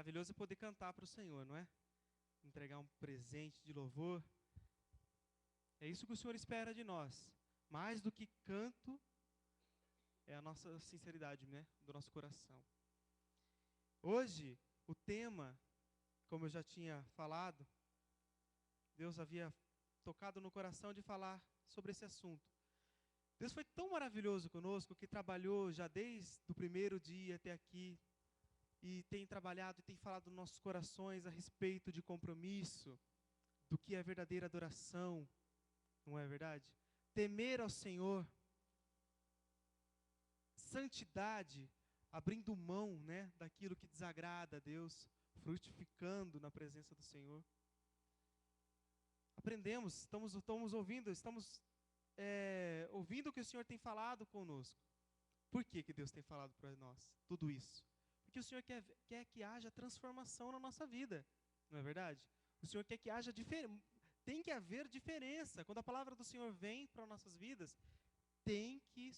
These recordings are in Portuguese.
Maravilhoso é poder cantar para o Senhor, não é? Entregar um presente de louvor. É isso que o Senhor espera de nós. Mais do que canto, é a nossa sinceridade, né? Do nosso coração. Hoje, o tema, como eu já tinha falado, Deus havia tocado no coração de falar sobre esse assunto. Deus foi tão maravilhoso conosco que trabalhou já desde o primeiro dia até aqui e tem trabalhado e tem falado nos nossos corações a respeito de compromisso, do que é verdadeira adoração, não é verdade? Temer ao Senhor, santidade, abrindo mão, né, daquilo que desagrada a Deus, frutificando na presença do Senhor. Aprendemos, estamos ouvindo, ouvindo o que o Senhor tem falado conosco. Por que Deus tem falado para nós tudo isso? Porque o Senhor quer que haja transformação na nossa vida, não é verdade? O Senhor quer que haja tem que haver diferença. Quando a palavra do Senhor vem para nossas vidas, tem que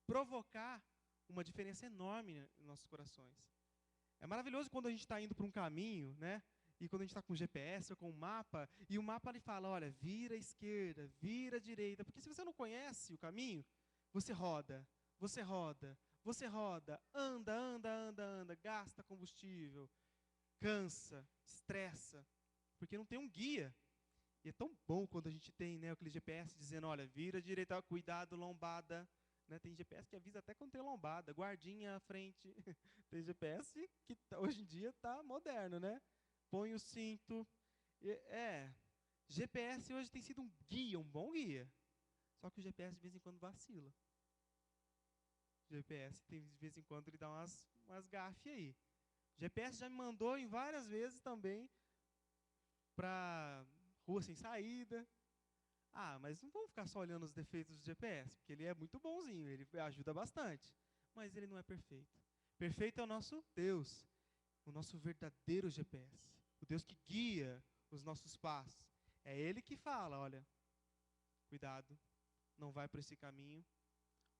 provocar uma diferença enorme em nossos corações. É maravilhoso quando a gente está indo para um caminho, né? E quando a gente está com GPS ou com um mapa, e o mapa ele fala, olha, vira à esquerda, vira à direita. Porque se você não conhece o caminho, você roda, você roda, você roda, anda, gasta combustível, cansa, estressa, porque não tem um guia. E é tão bom quando a gente tem, né, aquele GPS dizendo, olha, vira à direita, cuidado, lombada. Né, tem GPS que avisa até quando tem lombada, guardinha à frente. Tem GPS que hoje em dia está moderno, né? Põe o cinto. GPS hoje tem sido um guia, um bom guia. Só que o GPS de vez em quando vacila. O GPS de vez em quando ele dá umas gafes aí. O GPS já me mandou em várias vezes também para rua sem saída. Ah, mas não vamos ficar só olhando os defeitos do GPS, porque ele é muito bonzinho, ele ajuda bastante. Mas ele não é perfeito. Perfeito é o nosso Deus, o nosso verdadeiro GPS. O Deus que guia os nossos passos. É Ele que fala, olha, cuidado, não vai por esse caminho.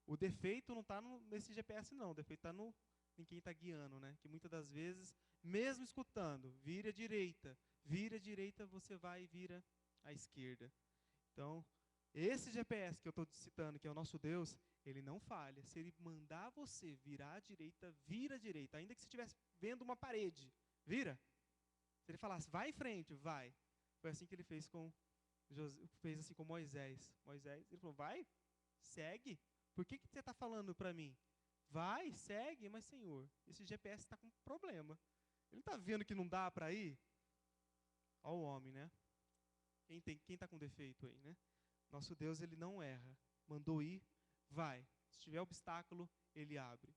O defeito não está nesse GPS não, o defeito está em quem está guiando, né? Que muitas das vezes, mesmo escutando, vira à direita, você vai e vira à esquerda. Então, esse GPS que eu estou citando, que é o nosso Deus, ele não falha. Se ele mandar você virar à direita, vira à direita. Ainda que você estivesse vendo uma parede, vira. Se ele falasse, vai em frente, vai. Foi assim que ele fez fez assim com Moisés. Moisés, ele falou, vai, segue. Por que você está falando para mim? Vai, segue, mas Senhor, esse GPS está com problema. Ele está vendo que não dá para ir? Olha o homem, né? Quem está com defeito aí, né? Nosso Deus, ele não erra. Mandou ir, vai. Se tiver obstáculo, ele abre.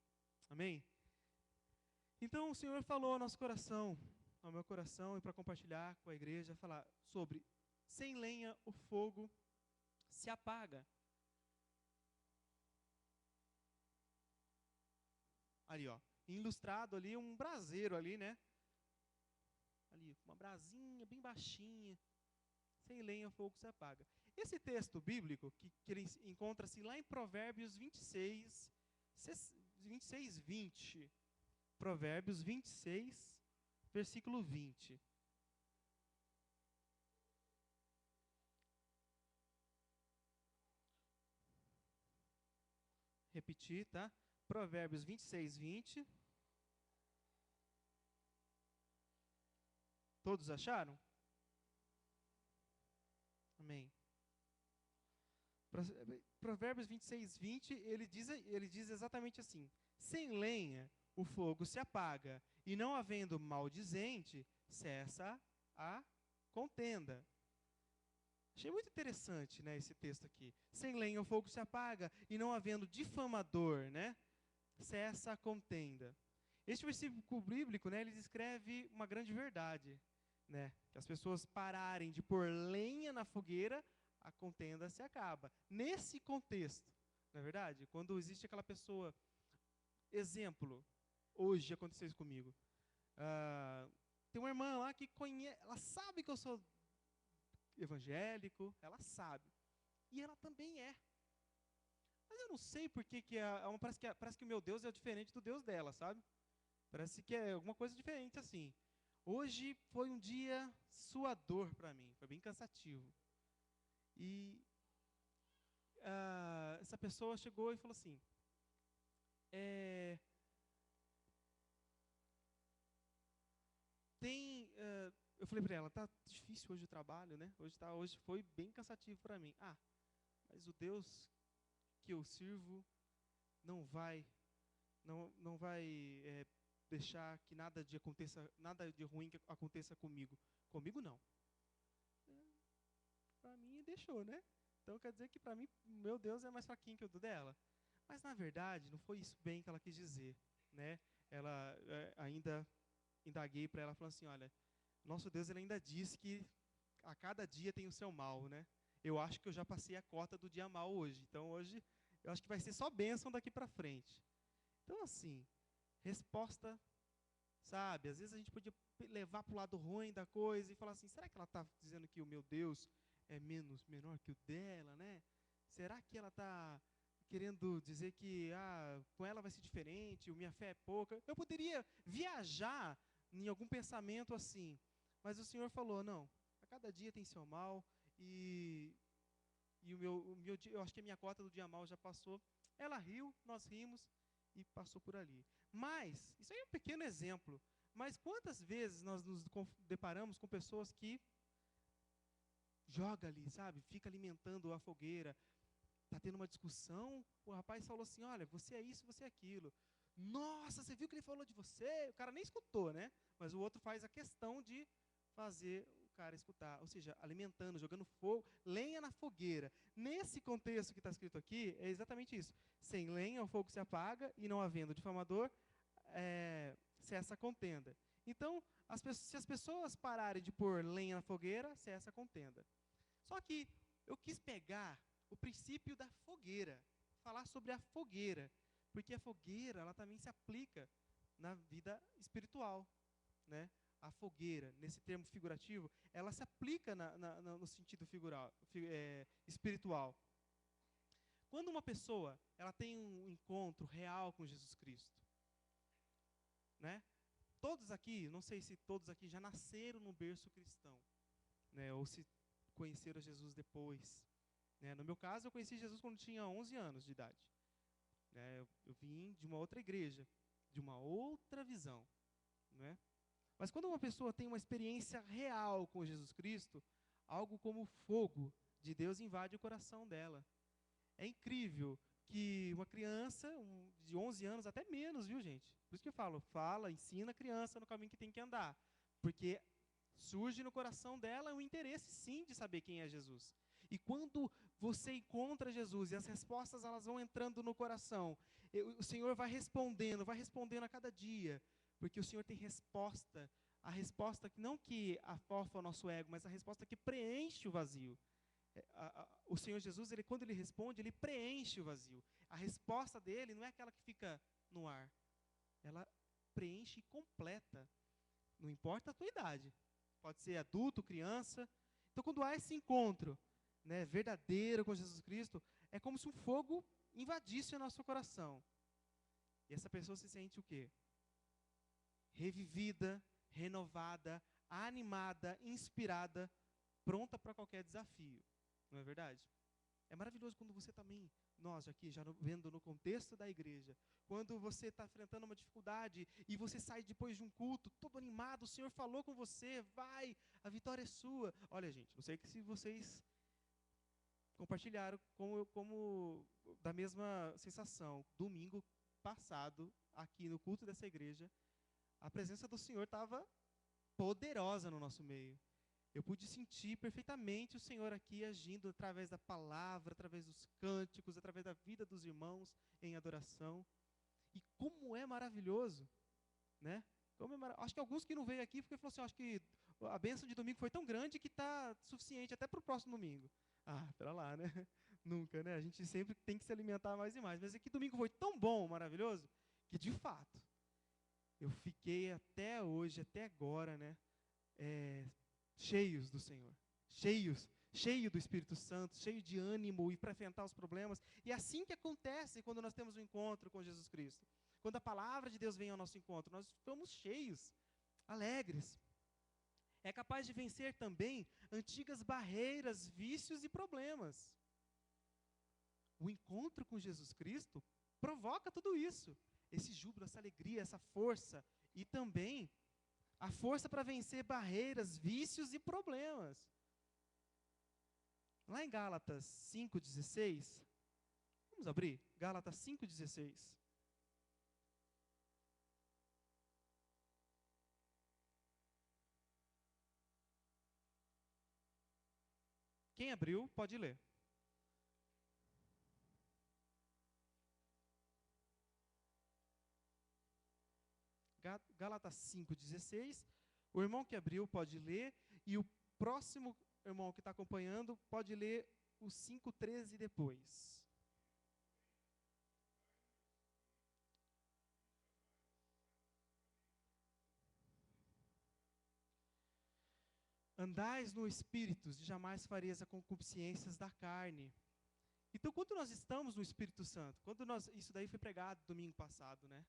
Amém? Então, o Senhor falou ao nosso coração, ao meu coração, e para compartilhar com a igreja, falar sobre sem lenha o fogo se apaga. Ali, ó. Ilustrado ali, um braseiro ali, né? Ali, uma brasinha bem baixinha. Sem lenha o fogo se apaga. Esse texto bíblico, que ele encontra-se lá em Provérbios 26, 20. Provérbios 26, versículo 20. Repetir, tá? Provérbios 26, 20. Todos acharam? Amém. Provérbios 26, 20, ele diz exatamente assim: sem lenha o fogo se apaga, e não havendo maldizente, cessa a contenda. Achei muito interessante, né, esse texto aqui. Sem lenha o fogo se apaga, e não havendo difamador, né, cessa a contenda. Este versículo bíblico, né, ele descreve uma grande verdade, né, que as pessoas pararem de pôr lenha na fogueira, a contenda se acaba. Nesse contexto, não é verdade? Quando existe aquela pessoa, exemplo, hoje aconteceu isso comigo. Tem uma irmã lá que ela sabe que eu sou evangélico, ela sabe. E ela também é. Mas eu não sei por que parece que o meu Deus é diferente do Deus dela, sabe? Parece que é alguma coisa diferente assim. Hoje foi um dia suador para mim, foi bem cansativo. E essa pessoa chegou e falou assim, é, eu falei para ela, tá difícil hoje o trabalho, né? Hoje foi bem cansativo para mim. Mas o Deus que eu sirvo não vai deixar que nada de ruim que aconteça comigo. Comigo não. Para mim deixou, né? Então quer dizer que para mim, meu Deus é mais fraquinho que o do dela. Mas na verdade, não foi isso bem que ela quis dizer, né? Ela ainda indaguei para ela, falando assim, olha, nosso Deus ele ainda diz que a cada dia tem o seu mal, né? Eu acho que eu já passei a cota do dia mal hoje. Então hoje eu acho que vai ser só bênção daqui para frente. Então assim, resposta, sabe? Às vezes a gente podia levar para o lado ruim da coisa e falar assim, será que ela está dizendo que o meu Deus é menor que o dela, né? Será que ela está querendo dizer que com ela vai ser diferente, minha fé é pouca? Eu poderia viajar em algum pensamento assim, mas o Senhor falou, não, a cada dia tem seu mal, e eu acho que a minha cota do dia mal já passou. Ela riu, nós rimos, e passou por ali. Mas, isso aí é um pequeno exemplo, mas quantas vezes nós nos deparamos com pessoas que joga ali, sabe, fica alimentando a fogueira, está tendo uma discussão, o rapaz falou assim, olha, você é isso, você é aquilo. Nossa, você viu que ele falou de você? O cara nem escutou, né? Mas o outro faz a questão de fazer o cara escutar. Ou seja, alimentando, jogando fogo, lenha na fogueira. Nesse contexto que está escrito aqui, é exatamente isso. Sem lenha, o fogo se apaga, e não havendo difamador, cessa a contenda. Então, se as pessoas pararem de pôr lenha na fogueira, cessa a contenda. Só que eu quis pegar o princípio da fogueira, falar sobre a fogueira, porque a fogueira ela também se aplica na vida espiritual, né? A fogueira, nesse termo figurativo, ela se aplica no sentido espiritual. Quando uma pessoa ela tem um encontro real com Jesus Cristo, né? Todos aqui, não sei se todos aqui já nasceram no berço cristão, né? Ou se conheceram Jesus depois. No meu caso, eu conheci Jesus quando tinha 11 anos de idade. Eu vim de uma outra igreja, de uma outra visão. Mas quando uma pessoa tem uma experiência real com Jesus Cristo, algo como fogo de Deus invade o coração dela. É incrível que uma criança de 11 anos, até menos, viu gente? Por isso que eu falo, ensina a criança no caminho que tem que andar. Porque surge no coração dela um interesse, sim, de saber quem é Jesus. E quando você encontra Jesus e as respostas elas vão entrando no coração, o Senhor vai respondendo a cada dia, porque o Senhor tem resposta, a resposta que não que afofa o nosso ego, mas a resposta que preenche o vazio. O Senhor Jesus, quando Ele responde, Ele preenche o vazio. A resposta dele não é aquela que fica no ar, ela preenche e completa. Não importa a tua idade, pode ser adulto, criança. Então, quando há esse encontro, né, verdadeiro com Jesus Cristo, é como se um fogo invadisse o nosso coração. E essa pessoa se sente o quê? Revivida, renovada, animada, inspirada, pronta para qualquer desafio. Não é verdade? É maravilhoso quando você também, nós aqui, já vendo no contexto da igreja, quando você está enfrentando uma dificuldade e você sai depois de um culto todo animado, o Senhor falou com você, vai, a vitória é sua. Olha, gente, não sei se vocês compartilharam como da mesma sensação. Domingo passado, aqui no culto dessa igreja, a presença do Senhor estava poderosa no nosso meio. Eu pude sentir perfeitamente o Senhor aqui agindo através da palavra, através dos cânticos, através da vida dos irmãos em adoração. E como é maravilhoso, né? Acho que alguns que não veio aqui, porque falou assim, acho que a bênção de domingo foi tão grande que está suficiente até para o próximo domingo. Pera lá, né? Nunca, né? A gente sempre tem que se alimentar mais e mais. Mas aqui domingo foi tão bom, maravilhoso, que de fato, eu fiquei até hoje, até agora, né? Cheios do Senhor, cheio do Espírito Santo, cheio de ânimo e para enfrentar os problemas. E é assim que acontece quando nós temos um encontro com Jesus Cristo. quando a palavra de Deus vem ao nosso encontro, nós ficamos cheios, alegres. É capaz de vencer também antigas barreiras, vícios e problemas. O encontro com Jesus Cristo provoca tudo isso. Esse júbilo, essa alegria, essa força. E também a força para vencer barreiras, vícios e problemas. Lá em Gálatas 5,16. Vamos abrir? Gálatas 5,16. Quem abriu, pode ler. Gálatas 5,16. O irmão que abriu pode ler. E o próximo irmão que está acompanhando pode ler o 5,13 depois. Andais no Espírito, e jamais fareis as concupiscências da carne. Então, quando nós estamos no Espírito Santo, isso daí foi pregado domingo passado, né?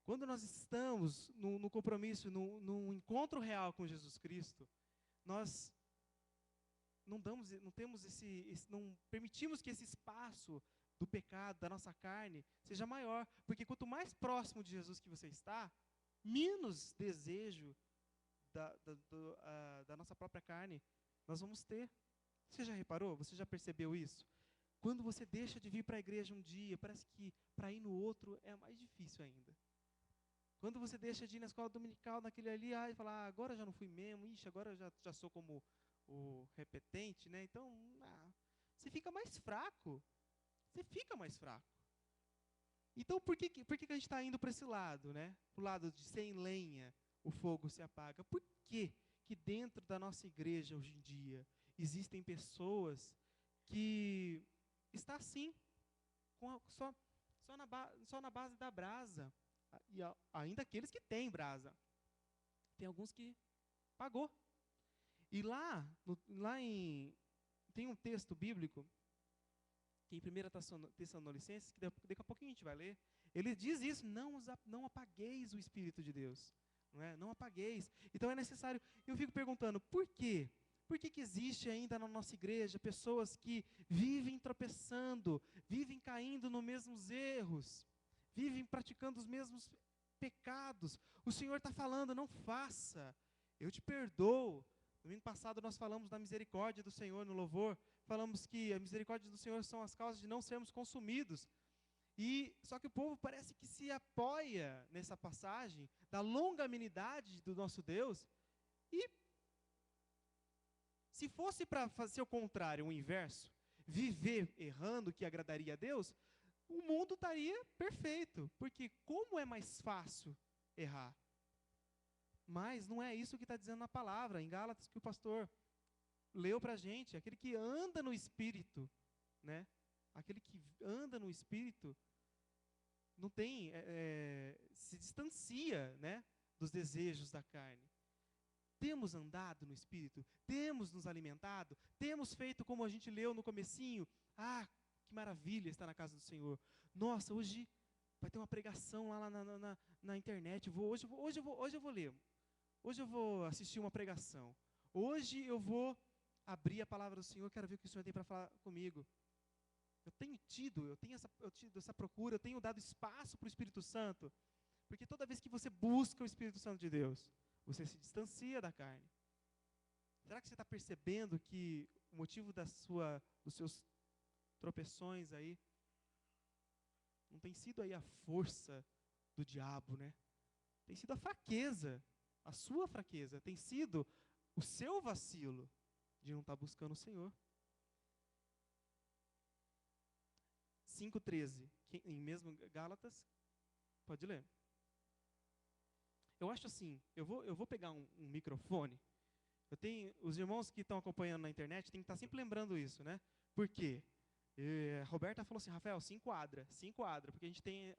Quando nós estamos no compromisso, no encontro real com Jesus Cristo, nós não permitimos que esse espaço do pecado, da nossa carne, seja maior. Porque quanto mais próximo de Jesus que você está, menos desejo da nossa própria carne nós vamos ter. Você já reparou? Você já percebeu isso? Quando você deixa de vir para a igreja um dia, parece que para ir no outro é mais difícil ainda. Quando você deixa de ir na escola dominical, naquele ali, e fala, agora já não fui mesmo, agora já sou como o repetente, né? Então, você fica mais fraco. Você fica mais fraco. Então, por que a gente está indo para esse lado, né? Para o lado de sem lenha, o fogo se apaga. Por que dentro da nossa igreja hoje em dia existem pessoas que está assim, só na base da brasa, e ainda aqueles que têm brasa. Tem alguns que pagou. E tem um texto bíblico, que em 1 Tessalonicenses, que daqui a pouquinho a gente vai ler, ele diz isso, não apagueis o Espírito de Deus. Não apagueis. Então é necessário. Eu fico perguntando, por quê? Por que existe ainda na nossa igreja pessoas que vivem tropeçando, vivem caindo nos mesmos erros, vivem praticando os mesmos pecados? O Senhor está falando, não faça, eu te perdoo. Domingo passado nós falamos da misericórdia do Senhor no louvor, falamos que a misericórdia do Senhor são as causas de não sermos consumidos. Só que o povo parece que se apoia nessa passagem da longanimidade do nosso Deus, e se fosse para fazer o contrário, o inverso, viver errando que agradaria a Deus, o mundo estaria perfeito, porque como é mais fácil errar? Mas não é isso que está dizendo na palavra, em Gálatas, que o pastor leu para a gente, aquele que anda no Espírito, né? Aquele que anda no Espírito não tem, se distancia, né, dos desejos da carne. Temos andado no Espírito, temos nos alimentado, temos feito como a gente leu no comecinho. Que maravilha estar na casa do Senhor. Nossa, hoje vai ter uma pregação lá na internet. Hoje eu vou ler. Hoje eu vou assistir uma pregação. Hoje eu vou abrir a palavra do Senhor, quero ver o que o Senhor tem para falar comigo. Eu tenho tido essa procura, eu tenho dado espaço para o Espírito Santo, porque toda vez que você busca o Espírito Santo de Deus, você se distancia da carne. Será que você está percebendo que o motivo dos seus tropeções aí não tem sido aí a força do diabo, né? Tem sido a fraqueza, a sua fraqueza, tem sido o seu vacilo de não estar buscando o Senhor. 5,13, em mesmo Gálatas, pode ler. Eu acho assim, eu vou pegar um microfone, os irmãos que estão acompanhando na internet têm que estar sempre lembrando isso, né? Por quê? A Roberta falou assim, Rafael, se enquadra, porque a gente tem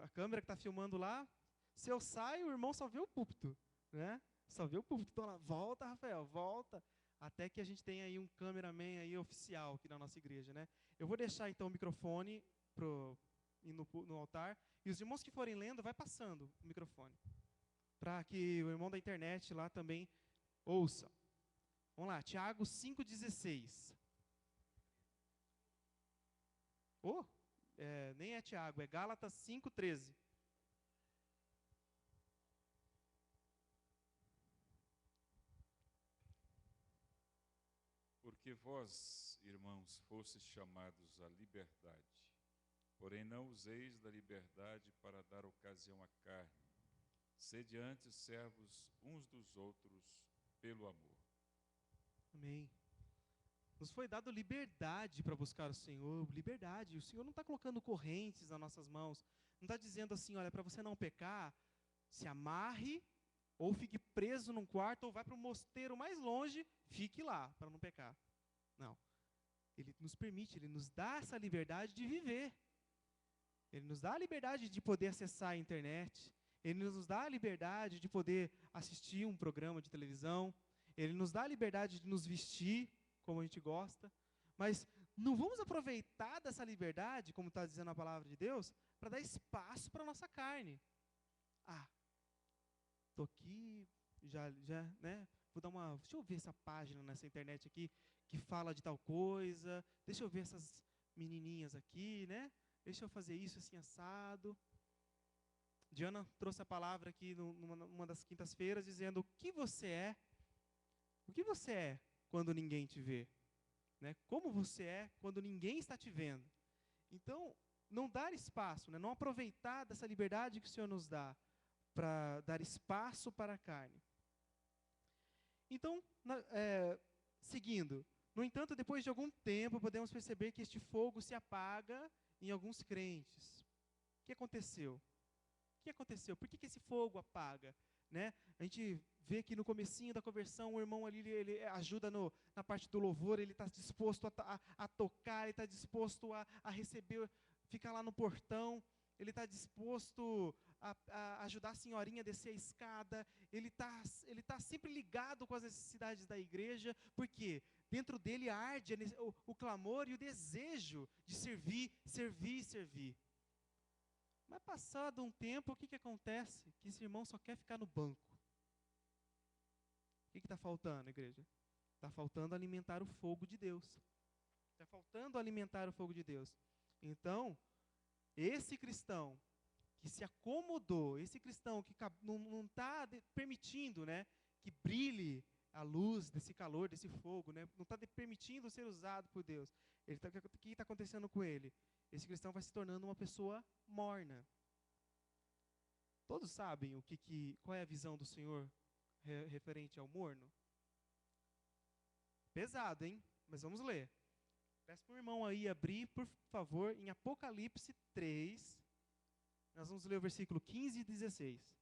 a câmera que está filmando lá, se eu saio, o irmão só vê o púlpito, né? Só vê o púlpito, então lá, volta, Rafael, volta. Até que a gente tenha aí um cameraman aí oficial aqui na nossa igreja, né? Eu vou deixar então o microfone no altar. E os irmãos que forem lendo, vai passando o microfone. Para que o irmão da internet lá também ouça. Vamos lá, Tiago 5,16. Nem é Tiago, é Gálatas 5,13. Porque vós, irmãos, fostes chamados à liberdade, porém não useis da liberdade para dar ocasião à carne. Sede antes servos uns dos outros pelo amor. Amém. Nos foi dado liberdade para buscar o Senhor, liberdade. O Senhor não está colocando correntes nas nossas mãos. Não está dizendo assim, olha, para você não pecar, se amarre, ou fique preso num quarto, ou vai para o mosteiro mais longe, fique lá, para não pecar. Não. Ele nos permite, Ele nos dá essa liberdade de viver. Ele nos dá a liberdade de poder acessar a internet. Ele nos dá a liberdade de poder assistir um programa de televisão. Ele nos dá a liberdade de nos vestir como a gente gosta. Mas não vamos aproveitar dessa liberdade, como está dizendo a palavra de Deus, para dar espaço para a nossa carne. Estou aqui, né? Deixa eu ver essa página nessa internet aqui que fala de tal coisa. Deixa eu ver essas menininhas aqui, né? Deixa eu fazer isso assim assado. Diana trouxe a palavra aqui numa das quintas-feiras dizendo o que você é. O que você é quando ninguém te vê? Né? Como você é quando ninguém está te vendo? Então, não dar espaço, né? Não aproveitar dessa liberdade que o Senhor nos dá para dar espaço para a carne. Então, seguindo. No entanto, depois de algum tempo, podemos perceber que este fogo se apaga em alguns crentes. O que aconteceu? O que aconteceu? Por que esse fogo apaga? Né? A gente vê que no comecinho da conversão, o irmão ali, ele ajuda na parte do louvor, ele está disposto a tocar, ele está disposto a receber, ficar lá no portão, ele está disposto a ajudar a senhorinha a descer a escada, ele está sempre ligado com as necessidades da igreja, porque dentro dele arde o clamor e o desejo de servir, servir, servir. Mas passado um tempo, o que acontece? Que esse irmão só quer ficar no banco. O que está faltando, igreja? Está faltando alimentar o fogo de Deus. Está faltando alimentar o fogo de Deus. Então, esse cristão que se acomodou, esse cristão que não está permitindo, né, que brilhe a luz desse calor, desse fogo, né, não está permitindo ser usado por Deus. O que está acontecendo com ele? Esse cristão vai se tornando uma pessoa morna. Todos sabem qual é a visão do Senhor referente ao morno? Pesado, hein? Mas vamos ler. Peço para o irmão aí abrir, por favor, em Apocalipse 3. Nós vamos ler o versículo 15 e 16.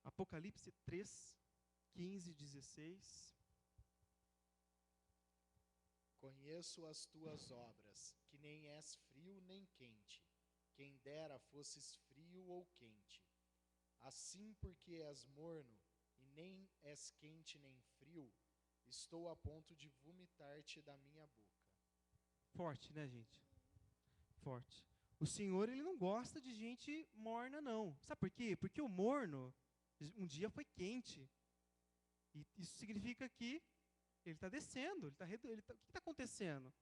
Apocalipse 3, 15 e 16. Conheço as tuas obras, que nem és frio nem quente. Quem dera fosses frio ou quente. Assim, porque és morno, e nem és quente nem frio, estou a ponto de vomitar-te da minha boca. Forte, né, gente? Forte. O Senhor, Ele não gosta de gente morna, não. Sabe por quê? Porque o morno, um dia foi quente. E isso significa que ele está descendo. O que está acontecendo?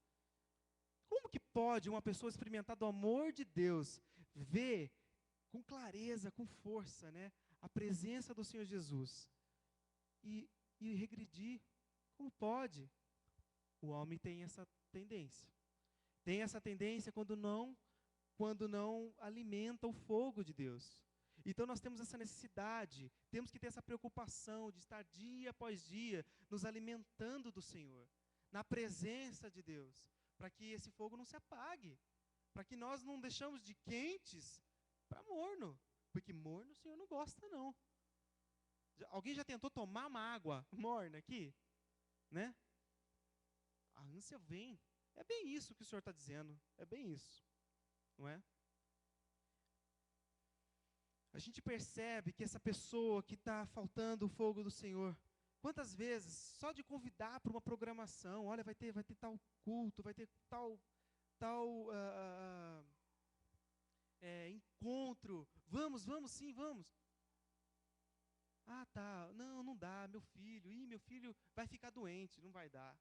Como que pode uma pessoa experimentar do amor de Deus, ver com clareza, com força, né, a presença do Senhor Jesus e regredir? Como pode? O homem tem essa tendência. Tem essa tendência quando não alimenta o fogo de Deus. Então nós temos essa necessidade, temos que ter essa preocupação de estar dia após dia nos alimentando do Senhor, na presença de Deus, para que esse fogo não se apague, para que nós não deixamos de quentes para morno, porque morno o Senhor não gosta, não. Alguém já tentou tomar uma água morna aqui? Né? A ânsia vem. É bem isso que o Senhor está dizendo, é bem isso, não é? a gente percebe que essa pessoa que está faltando o fogo do Senhor, quantas vezes, só de convidar para uma programação, olha, vai ter tal culto, vai ter tal encontro, vamos sim, vamos. Ah, tá, não dá, meu filho vai ficar doente, não vai dar.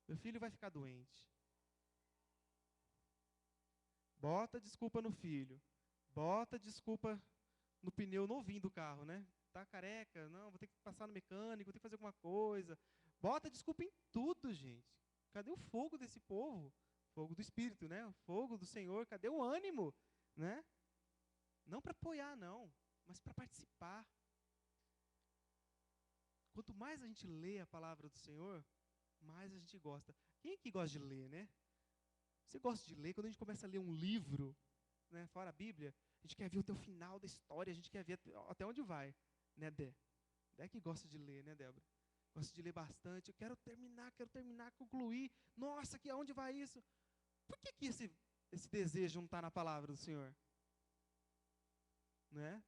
Meu filho vai ficar doente. Bota desculpa no filho, bota desculpa no pneu novinho do carro, né? Tá careca, não, vou ter que passar no mecânico, vou ter que fazer alguma coisa. Bota desculpa em tudo, gente. Cadê o fogo desse povo? Fogo do Espírito, né? O fogo do Senhor, cadê o ânimo, né? Não para apoiar, não, mas para participar. Quanto mais a gente lê a palavra do Senhor, mais a gente gosta. Quem é que gosta de ler, né? Você gosta de ler? Quando a gente começa a ler um livro, né, fora a Bíblia, a gente quer ver até o final da história, a gente quer ver até onde vai, né, Dé? Dé que gosta de ler, né, Débora? Gosta de ler bastante. Eu quero terminar, concluir. Nossa, que aonde vai isso? Por que esse desejo não está na palavra do Senhor? Né?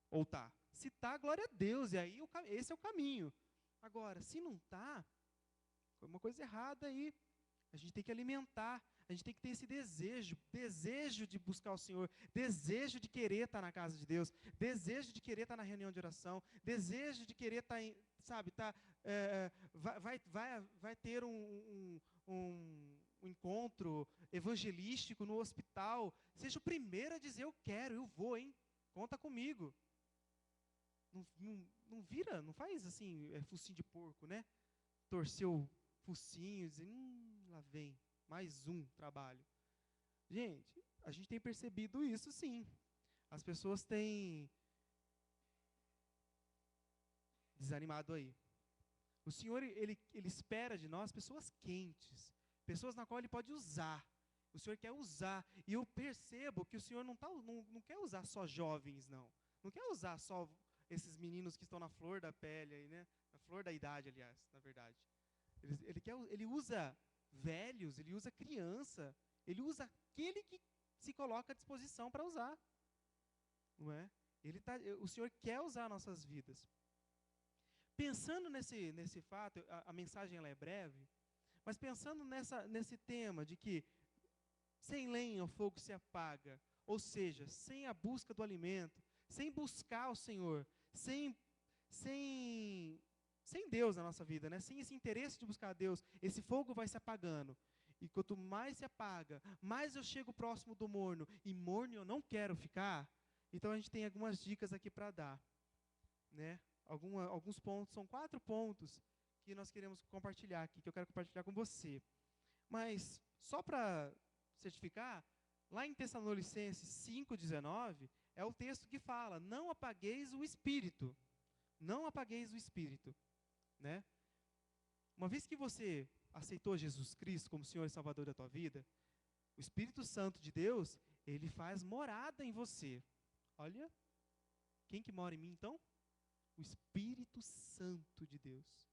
Ou está? Se está, glória a Deus, e aí esse é o caminho. Agora, se não está, foi uma coisa errada aí. A gente tem que alimentar, a gente tem que ter esse desejo de buscar o Senhor, desejo de querer estar na casa de Deus, desejo de querer estar na reunião de oração, desejo de querer estar, vai ter um encontro evangelístico no hospital. Seja o primeiro a dizer, eu quero, eu vou, hein? Conta comigo. Não vira, não faz assim, focinho de porco, né? Torcer o focinho, dizer, lá vem, mais um trabalho. Gente, a gente tem percebido isso sim. As pessoas têm desanimado aí. O Senhor, Ele espera de nós pessoas quentes, pessoas na qual Ele pode usar. O Senhor quer usar. E eu percebo que o Senhor não quer usar só jovens, não. Não quer usar só esses meninos que estão na flor da pele, aí, né? Na flor da idade, aliás, na verdade. Ele usa velhos, ele usa criança, ele usa aquele que se coloca à disposição para usar. Não é? O Senhor quer usar nossas vidas. Pensando nesse fato, a mensagem ela é breve, mas pensando nesse tema de que sem lenha o fogo se apaga, ou seja, sem a busca do alimento, sem buscar o Senhor, sem Deus na nossa vida, né? Sem esse interesse de buscar a Deus, esse fogo vai se apagando. E quanto mais se apaga, mais eu chego próximo do morno, e morno eu não quero ficar, então a gente tem algumas dicas aqui para dar. Né? Alguns pontos, são 4 pontos que nós queremos compartilhar aqui, que eu quero compartilhar com você. Mas, só para certificar, lá em Tessalonicenses 5,19, é o texto que fala, não apagueis o Espírito. Não apagueis o Espírito. Né? Uma vez que você aceitou Jesus Cristo como Senhor e Salvador da tua vida, o Espírito Santo de Deus, ele faz morada em você. Olha, quem que mora em mim então? O Espírito Santo de Deus.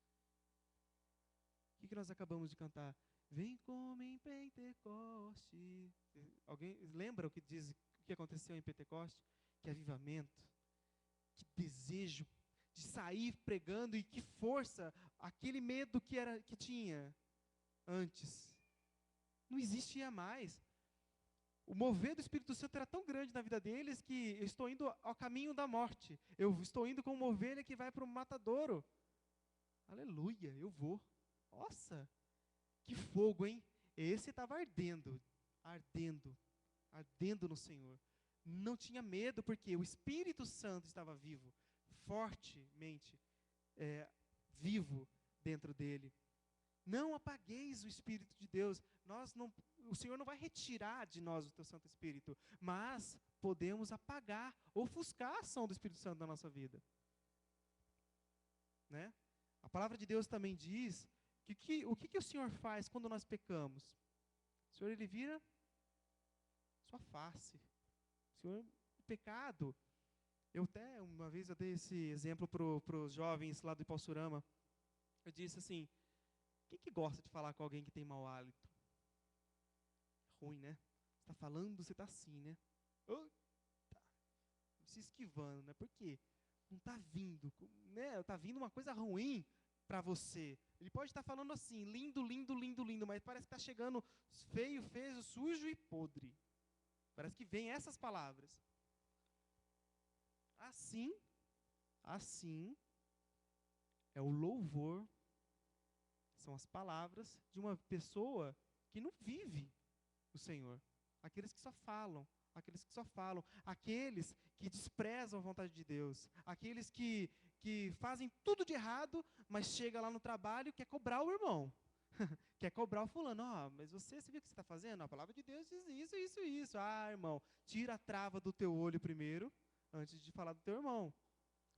O que nós acabamos de cantar? Vem como em Pentecoste. Alguém lembra o que aconteceu em Pentecoste? Que avivamento, que desejo de sair pregando e que força, aquele medo que tinha antes. Não existia mais. O mover do Espírito Santo era tão grande na vida deles que eu estou indo ao caminho da morte. Eu estou indo como uma ovelha que vai para o matadouro. Aleluia, eu vou. Nossa, que fogo, hein? Esse estava ardendo no Senhor. Não tinha medo porque o Espírito Santo estava vivo, fortemente vivo dentro dele. Não apagueis o Espírito de Deus. O Senhor não vai retirar de nós o teu Santo Espírito, mas podemos apagar, ofuscar a ação do Espírito Santo na nossa vida. Né? A palavra de Deus também diz que o que o Senhor faz quando nós pecamos? O Senhor, ele vira sua face. O Senhor, o pecado. Uma vez eu dei esse exemplo para os jovens lá do Ipauçurama. Eu disse assim, quem que gosta de falar com alguém que tem mau hálito? Ruim, né? Você está falando, você está assim, né? se esquivando, né? Por quê? Não está vindo, né? Está vindo uma coisa ruim para você. Ele pode estar falando assim, lindo, lindo, lindo, lindo, mas parece que está chegando feio, feio, sujo e podre. Parece que vem essas palavras. Assim é o louvor, são as palavras de uma pessoa que não vive o Senhor. Aqueles que só falam, aqueles que desprezam a vontade de Deus, aqueles que fazem tudo de errado, mas chega lá no trabalho e quer cobrar o irmão. Quer cobrar o fulano. Mas você viu o que você está fazendo? A palavra de Deus diz isso, isso, isso. Irmão, tira a trava do teu olho primeiro, antes de falar do teu irmão.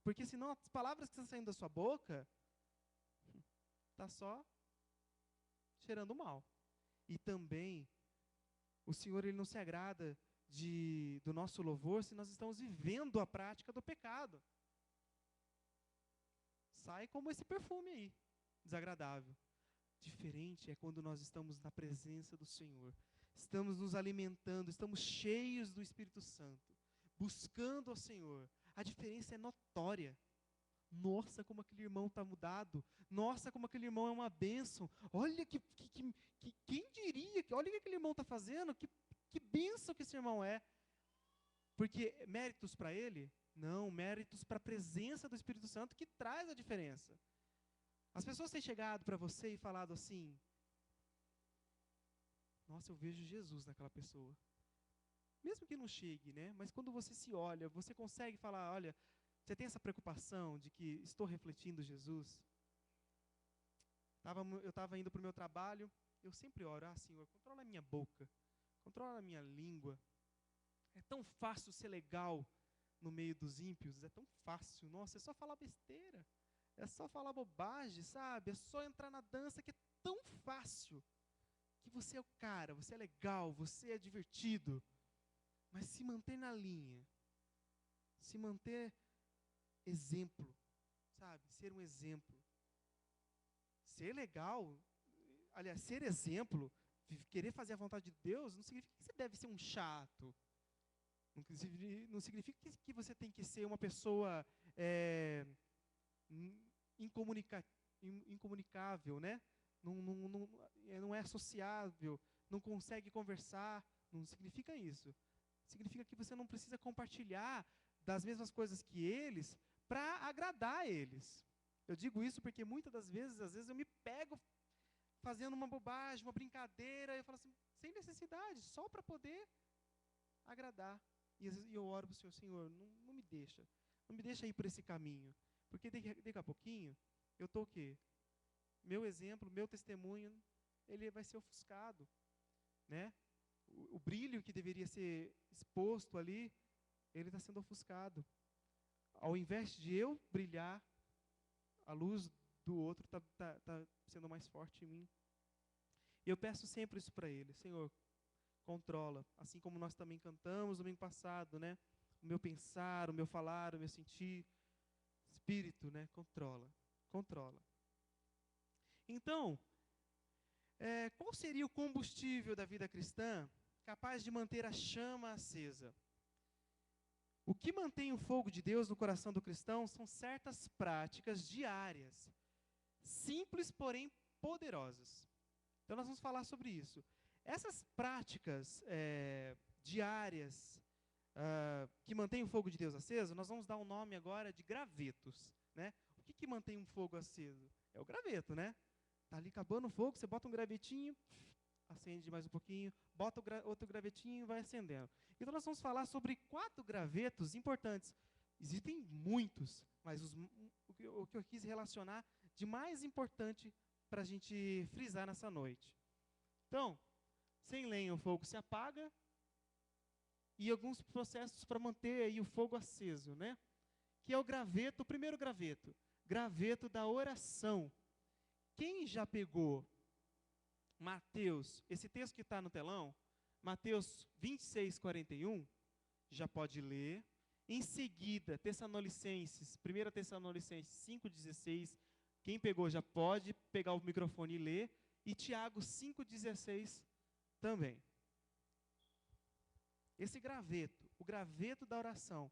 Porque senão as palavras que estão saindo da sua boca, está só cheirando mal. E também, o Senhor ele não se agrada do nosso louvor se nós estamos vivendo a prática do pecado. Sai como esse perfume aí, desagradável. Diferente é quando nós estamos na presença do Senhor, estamos nos alimentando, estamos cheios do Espírito Santo, buscando ao Senhor. A diferença é notória. Nossa, como aquele irmão está mudado. Nossa, como aquele irmão é uma bênção. Olha quem diria, olha o que aquele irmão está fazendo, que bênção que esse irmão é. Porque méritos para ele? Não, méritos para a presença do Espírito Santo que traz a diferença. As pessoas têm chegado para você e falado assim, nossa, eu vejo Jesus naquela pessoa. Mesmo que não chegue, né? Mas quando você se olha, você consegue falar, olha, você tem essa preocupação de que estou refletindo Jesus? Eu estava indo para o meu trabalho, eu sempre oro, Senhor, controla a minha boca, controla a minha língua. É tão fácil ser legal no meio dos ímpios, é tão fácil. Nossa, é só falar besteira, é só falar bobagem, sabe? É só entrar na dança, que é tão fácil. Que você é o cara, você é legal, você é divertido. Mas se manter na linha, se manter exemplo, sabe? Ser um exemplo. Ser legal, aliás, ser exemplo, querer fazer a vontade de Deus, não significa que você deve ser um chato. Não significa que você tem que ser uma pessoa incomunicável, né? Não é sociável, não consegue conversar. Não significa isso. Significa que você não precisa compartilhar das mesmas coisas que eles para agradar eles. Eu digo isso porque muitas das vezes, às vezes eu me pego fazendo uma bobagem, uma brincadeira, eu falo assim, sem necessidade, só para poder agradar. E eu oro para o Senhor, Senhor, não me deixa ir por esse caminho. Porque daqui a pouquinho, eu estou o quê? Meu exemplo, meu testemunho, ele vai ser ofuscado, né? O brilho que deveria ser exposto ali, ele está sendo ofuscado. Ao invés de eu brilhar, a luz do outro está sendo mais forte em mim. E eu peço sempre isso para Ele, Senhor, controla, assim como nós também cantamos domingo passado, né? O meu pensar, o meu falar, o meu sentir, Espírito, né? Controla. Então, qual seria o combustível da vida cristã capaz de manter a chama acesa? O que mantém o fogo de Deus no coração do cristão são certas práticas diárias, simples, porém poderosas. Então nós vamos falar sobre isso. Essas práticas diárias que mantêm o fogo de Deus aceso, nós vamos dar um nome agora de gravetos, né? O que mantém um fogo aceso? É o graveto, né? Está ali acabando o fogo, você bota um gravetinho, acende mais um pouquinho, bota outro gravetinho e vai acendendo. Então nós vamos falar sobre 4 gravetos importantes. Existem muitos, mas o que eu quis relacionar de mais importante para a gente frisar nessa noite. Então, sem lenha o fogo se apaga, e alguns processos para manter aí o fogo aceso, né? Que é o graveto, o primeiro graveto da oração. Quem já pegou Mateus, esse texto que está no telão, Mateus 26, 41, já pode ler. Em seguida, 1 Tessalonicenses 5,16, quem pegou já pode pegar o microfone e ler. E Tiago 5,16 também. Esse graveto, o graveto da oração,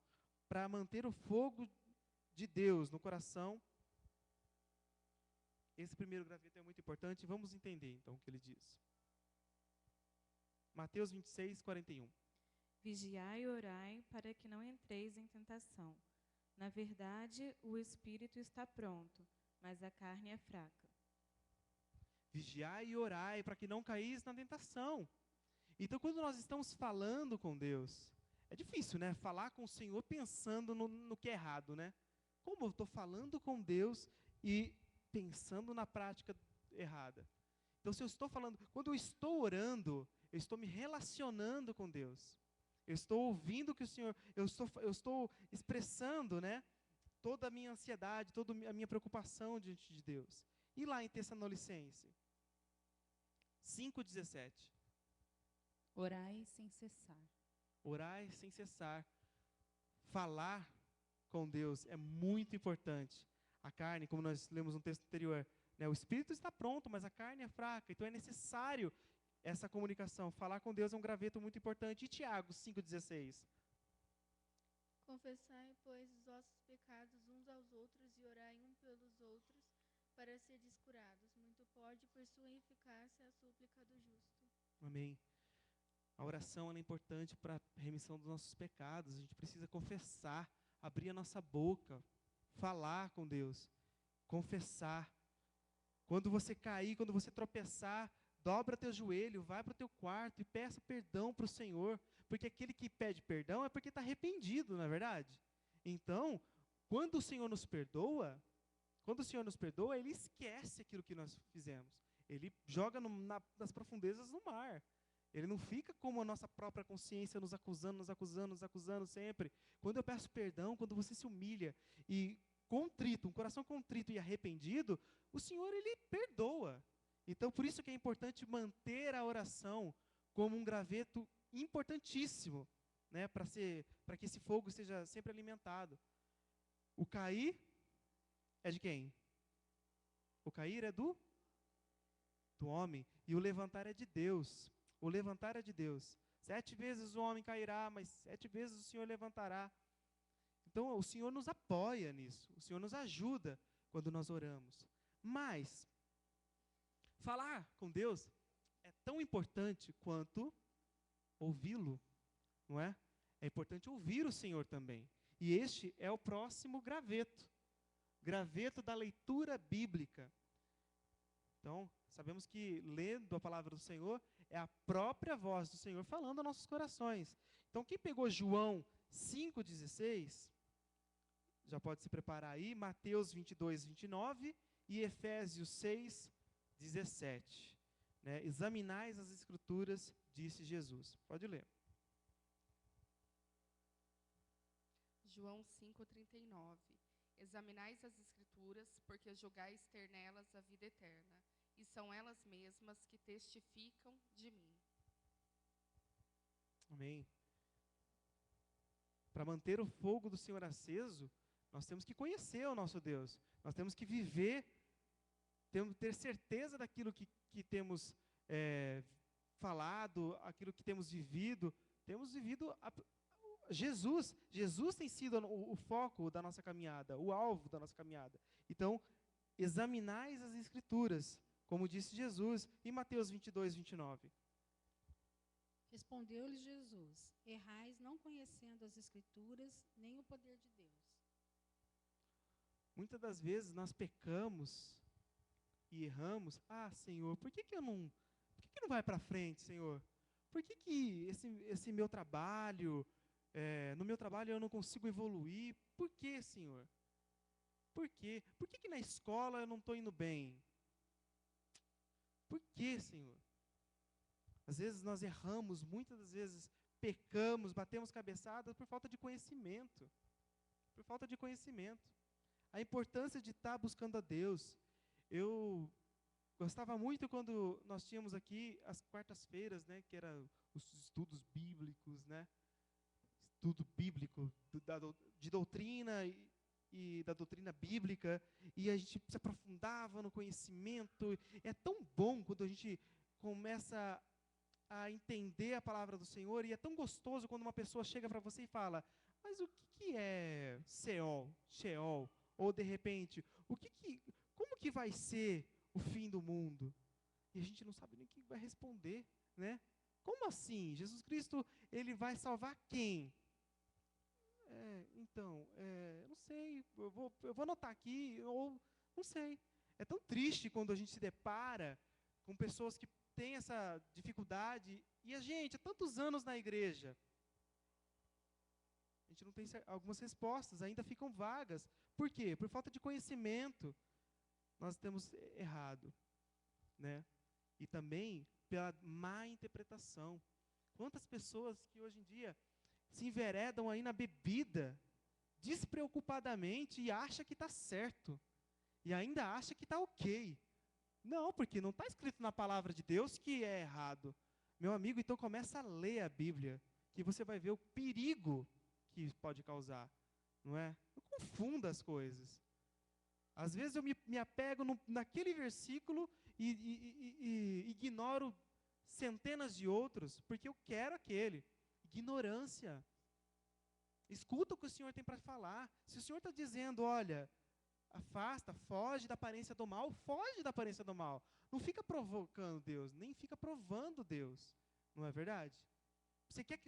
para manter o fogo de Deus no coração. Esse primeiro graveto é muito importante. Vamos entender, então, o que ele diz. Mateus 26, 41. Vigiai e orai para que não entreis em tentação. Na verdade, o espírito está pronto, mas a carne é fraca. Vigiai e orai para que não caís na tentação. Então, quando nós estamos falando com Deus, é difícil, né? Falar com o Senhor pensando no que é errado, né? Como eu estou falando com Deus e pensando na prática errada? Então, se eu estou falando, quando eu estou orando, eu estou me relacionando com Deus. Eu estou ouvindo que o Senhor, eu estou expressando, né, toda a minha ansiedade, toda a minha preocupação diante de Deus. E lá em Tessalonicenses 5,17. Orai sem cessar. Orai sem cessar. Falar com Deus é muito importante. A carne, como nós lemos no texto anterior, né, o espírito está pronto, mas a carne é fraca. Então é necessário essa comunicação. Falar com Deus é um graveto muito importante. E Tiago 5,16. Confessai, pois, os vossos pecados uns aos outros e orai um pelos outros para seres curados. Muito pode, por sua eficácia, a súplica do justo. Amém. A oração ela é importante para a remissão dos nossos pecados. A gente precisa confessar, abrir a nossa boca, falar com Deus, confessar. Quando você cair, quando você tropeçar, dobra teu joelho, vai para o teu quarto e peça perdão para o Senhor, porque aquele que pede perdão é porque está arrependido, não é verdade? Então, quando o Senhor nos perdoa, Ele esquece aquilo que nós fizemos. Ele joga nas profundezas do mar. Ele não fica como a nossa própria consciência nos acusando sempre. Quando eu peço perdão, quando você se humilha e contrito, um coração contrito e arrependido, o Senhor, Ele perdoa. Então, por isso que é importante manter a oração como um graveto importantíssimo, né, para que esse fogo seja sempre alimentado. O cair é de quem? O cair é do homem, e o levantar é de Deus. O levantar é de Deus. 7 vezes o homem cairá, mas 7 vezes o Senhor levantará. Então, o Senhor nos apoia nisso. O Senhor nos ajuda quando nós oramos. Mas falar com Deus é tão importante quanto ouvi-lo, não é? É importante ouvir o Senhor também. E este é o próximo graveto. Graveto da leitura bíblica. Então, sabemos que lendo a palavra do Senhor é a própria voz do Senhor falando aos nossos corações. Então, quem pegou João 5,16, já pode se preparar aí, Mateus 22, 29 e Efésios 6, 17. Né? Examinais as Escrituras, disse Jesus. Pode ler. João 5,39. Examinais as Escrituras, porque julgais ter nelas a vida eterna, e são elas mesmas que testificam de mim. Amém. Para manter o fogo do Senhor aceso, nós temos que conhecer o nosso Deus. Nós temos que viver, ter certeza daquilo que temos falado, aquilo que temos vivido. Temos vivido Jesus tem sido o foco da nossa caminhada, o alvo da nossa caminhada. Então, examinais as Escrituras, como disse Jesus em Mateus 22, 29. Respondeu-lhe Jesus: errais não conhecendo as Escrituras, nem o poder de Deus. Muitas das vezes nós pecamos e erramos. Ah, Senhor, por que não vai para frente, Senhor? Por que esse meu trabalho, no meu trabalho eu não consigo evoluir? Por que, Senhor? Por quê? Por que na escola eu não estou indo bem? Por que, Senhor? Às vezes nós erramos, muitas das vezes pecamos, batemos cabeçada por falta de conhecimento. Por falta de conhecimento. A importância de estar buscando a Deus. Eu gostava muito quando nós tínhamos aqui as quartas-feiras, né, que eram os estudos bíblicos, né? Estudo bíblico de doutrina e da doutrina bíblica, e a gente se aprofundava no conhecimento. É tão bom quando a gente começa a entender a palavra do Senhor, e é tão gostoso quando uma pessoa chega para você e fala: mas o que é Seol, Sheol? Ou, de repente, como que vai ser o fim do mundo? E a gente não sabe nem o que vai responder, né? Como assim? Jesus Cristo, ele vai salvar quem? Não sei, eu vou anotar aqui, ou não sei. É tão triste quando a gente se depara com pessoas que têm essa dificuldade, e a gente, há tantos anos na igreja, a gente não tem algumas respostas, ainda ficam vagas. Por quê? Por falta de conhecimento, nós temos errado, né? E também pela má interpretação. Quantas pessoas que hoje em dia se enveredam aí na bebida, despreocupadamente, e acha que está certo. E ainda acha que está ok. Não, porque não está escrito na palavra de Deus que é errado. Meu amigo, então começa a ler a Bíblia, que você vai ver o perigo que pode causar. Não é? Não confunda as coisas. Às vezes eu me apego naquele versículo e ignoro centenas de outros, porque eu quero aquele. Ignorância. Escuta o que o Senhor tem para falar. Se o Senhor está dizendo, olha, afasta, foge da aparência do mal, foge da aparência do mal. Não fica provocando Deus, nem fica provando Deus. Não é verdade? Você quer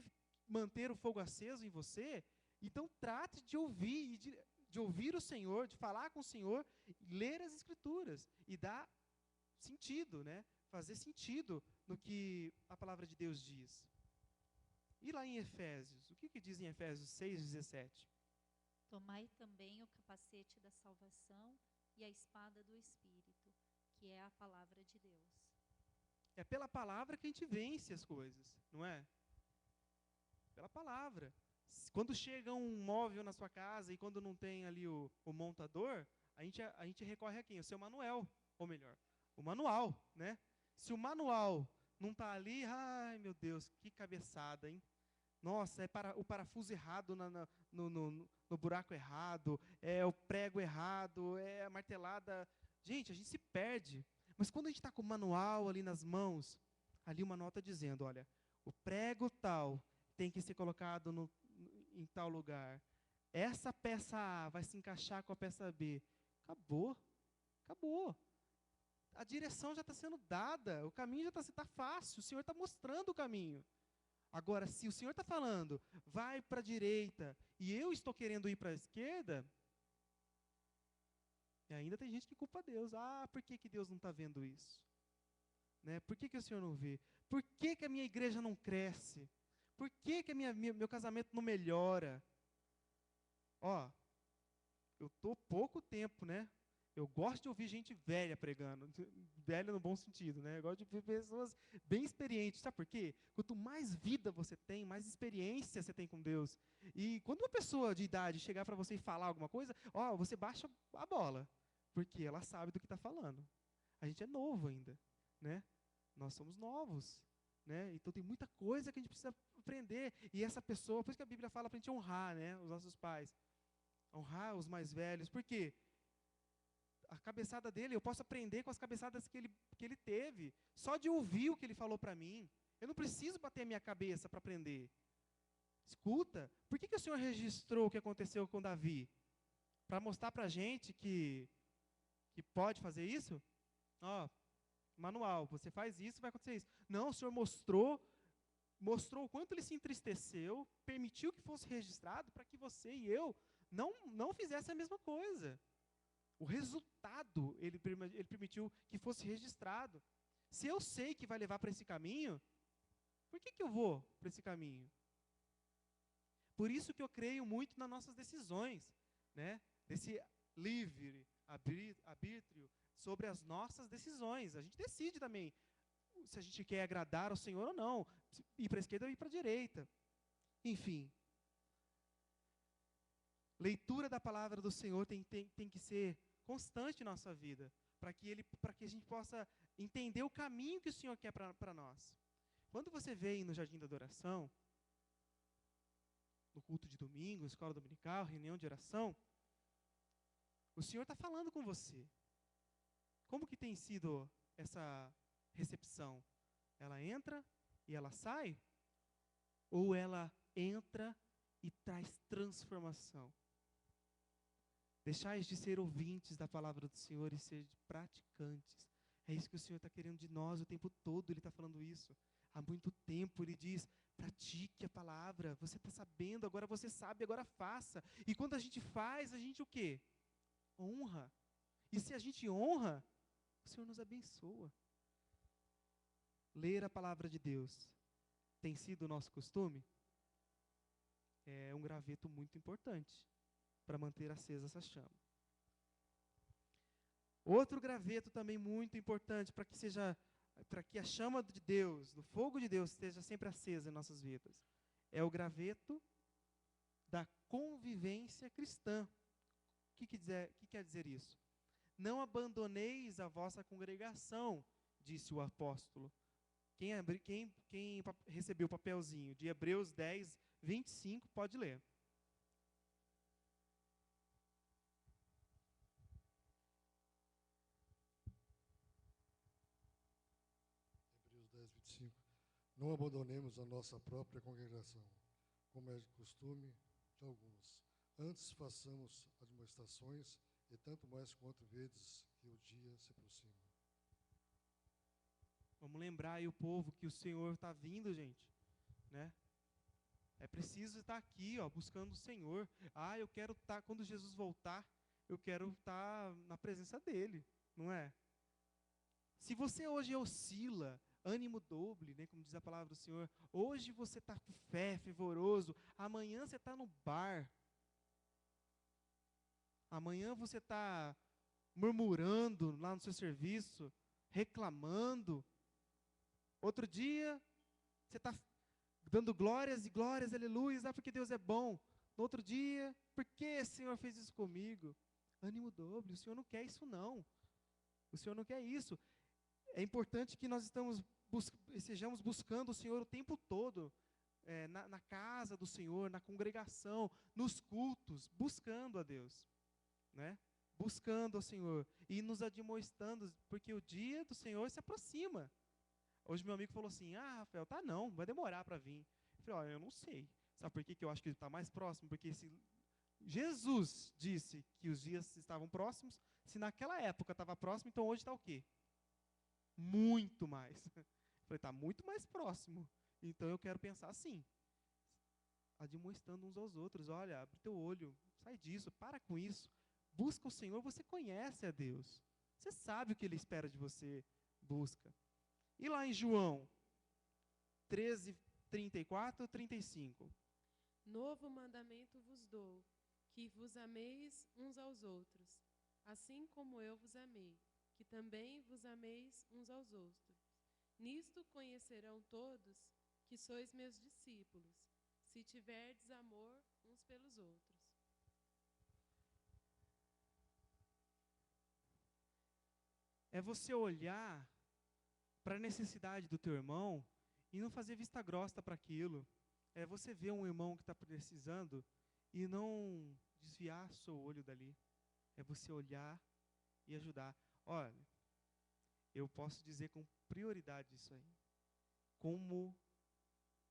manter o fogo aceso em você? Então trate de ouvir, de ouvir o Senhor, de falar com o Senhor, ler as Escrituras e dar sentido, né? Fazer sentido no que a palavra de Deus diz. E lá em Efésios, o que diz em Efésios 6:17? Tomai também o capacete da salvação e a espada do Espírito, que é a palavra de Deus. É pela palavra que a gente vence as coisas, não é? Pela palavra. Quando chega um móvel na sua casa e quando não tem ali o montador, a gente recorre a quem? O seu manual, ou melhor, o manual, né? Se o manual não está ali, ai meu Deus, que cabeçada, hein? Nossa, é o parafuso errado no buraco errado, é o prego errado, é a martelada. Gente, a gente se perde. Mas quando a gente está com o manual ali nas mãos, ali o manual está dizendo, olha, o prego tal tem que ser colocado em tal lugar. Essa peça A vai se encaixar com a peça B. Acabou. Acabou. A direção já está sendo dada, o caminho já está fácil, o Senhor está mostrando o caminho. Agora, se o Senhor está falando, vai para a direita, e eu estou querendo ir para a esquerda, e ainda tem gente que culpa Deus. Ah, por que Deus não está vendo isso? Né? Por que o Senhor não vê? Por que a minha igreja não cresce? Por que meu casamento não melhora? Ó, eu estou pouco tempo, né? Eu gosto de ouvir gente velha pregando, velha no bom sentido, né? Eu gosto de ver pessoas bem experientes, sabe por quê? Quanto mais vida você tem, mais experiência você tem com Deus. E quando uma pessoa de idade chegar para você e falar alguma coisa, ó, você baixa a bola, porque ela sabe do que está falando. A gente é novo ainda, né? Nós somos novos, né? Então tem muita coisa que a gente precisa aprender. E essa pessoa, por isso que a Bíblia fala para a gente honrar, né? Os nossos pais. Honrar os mais velhos. Por quê? A cabeçada dele, eu posso aprender com as cabeçadas que ele teve, só de ouvir o que ele falou para mim. Eu não preciso bater a minha cabeça para aprender. Escuta, por que o Senhor registrou o que aconteceu com Davi? Para mostrar para a gente que pode fazer isso? Ó, manual, você faz isso, vai acontecer isso. Não, o Senhor mostrou o quanto ele se entristeceu, permitiu que fosse registrado para que você e eu não fizessem a mesma coisa. O resultado, ele permitiu que fosse registrado. Se eu sei que vai levar para esse caminho, por que eu vou para esse caminho? Por isso que eu creio muito nas nossas decisões, né? Desse livre arbítrio sobre as nossas decisões. A gente decide também se a gente quer agradar ao Senhor ou não, ir para a esquerda ou ir para a direita. Enfim. Leitura da palavra do Senhor tem que ser constante em nossa vida, para que a gente possa entender o caminho que o Senhor quer para nós. Quando você vem no Jardim da Adoração, no culto de domingo, escola dominical, reunião de oração, o Senhor está falando com você. Como que tem sido essa recepção? Ela entra e ela sai? Ou ela entra e traz transformação. Deixais de ser ouvintes da palavra do Senhor e ser praticantes. É isso que o Senhor está querendo de nós o tempo todo, Ele está falando isso. Há muito tempo Ele diz, pratique a palavra, você está sabendo, agora você sabe, agora faça. E quando a gente faz, a gente o quê? Honra. E se a gente honra, o Senhor nos abençoa. Ler a palavra de Deus tem sido o nosso costume? É um graveto muito importante para manter acesa essa chama. Outro graveto também muito importante para que a chama de Deus, do fogo de Deus, esteja sempre acesa em nossas vidas, é o graveto da convivência cristã. O que quer dizer isso? Não abandoneis a vossa congregação, disse o apóstolo. Quem recebeu o papelzinho de Hebreus 10, 25, pode ler. Hebreus 10, 25. Não abandonemos a nossa própria congregação, como é de costume de alguns. Antes façamos admoestações, e tanto mais quanto vedes que o dia se aproxima. Vamos lembrar aí o povo que o Senhor está vindo, gente, né? É preciso estar aqui, ó, buscando o Senhor. Eu quero estar, quando Jesus voltar, eu quero estar na presença dEle, não é? Se você hoje oscila, ânimo doble, né, como diz a palavra do Senhor, hoje você está com fé, fervoroso, amanhã você está no bar, amanhã você está murmurando lá no seu serviço, reclamando, outro dia você está dando glórias e glórias, aleluias, porque Deus é bom. No outro dia, por que o Senhor fez isso comigo? Ânimo doble, o Senhor não quer isso não. O Senhor não quer isso. É importante que nós estejamos buscando o Senhor o tempo todo, na casa do Senhor, na congregação, nos cultos, buscando a Deus, né? Buscando ao Senhor e nos admoestando, porque o dia do Senhor se aproxima. Hoje meu amigo falou assim, Rafael, não, vai demorar para vir. Eu falei, eu não sei. Sabe por que eu acho que ele está mais próximo? Porque se Jesus disse que os dias estavam próximos, se naquela época estava próximo, então hoje está o quê? Muito mais. Eu falei, está muito mais próximo. Então eu quero pensar assim, admoestando uns aos outros, olha, abre teu olho, sai disso, para com isso. Busca o Senhor, você conhece a Deus. Você sabe o que Ele espera de você, busca. E lá em João 13, 34, 35. Novo mandamento vos dou, que vos ameis uns aos outros, assim como eu vos amei, que também vos ameis uns aos outros. Nisto conhecerão todos que sois meus discípulos, se tiverdes amor uns pelos outros. É você olhar para a necessidade do teu irmão e não fazer vista grossa para aquilo. É você ver um irmão que está precisando e não desviar seu olho dali. É você olhar e ajudar. Olha, eu posso dizer com prioridade isso aí. Como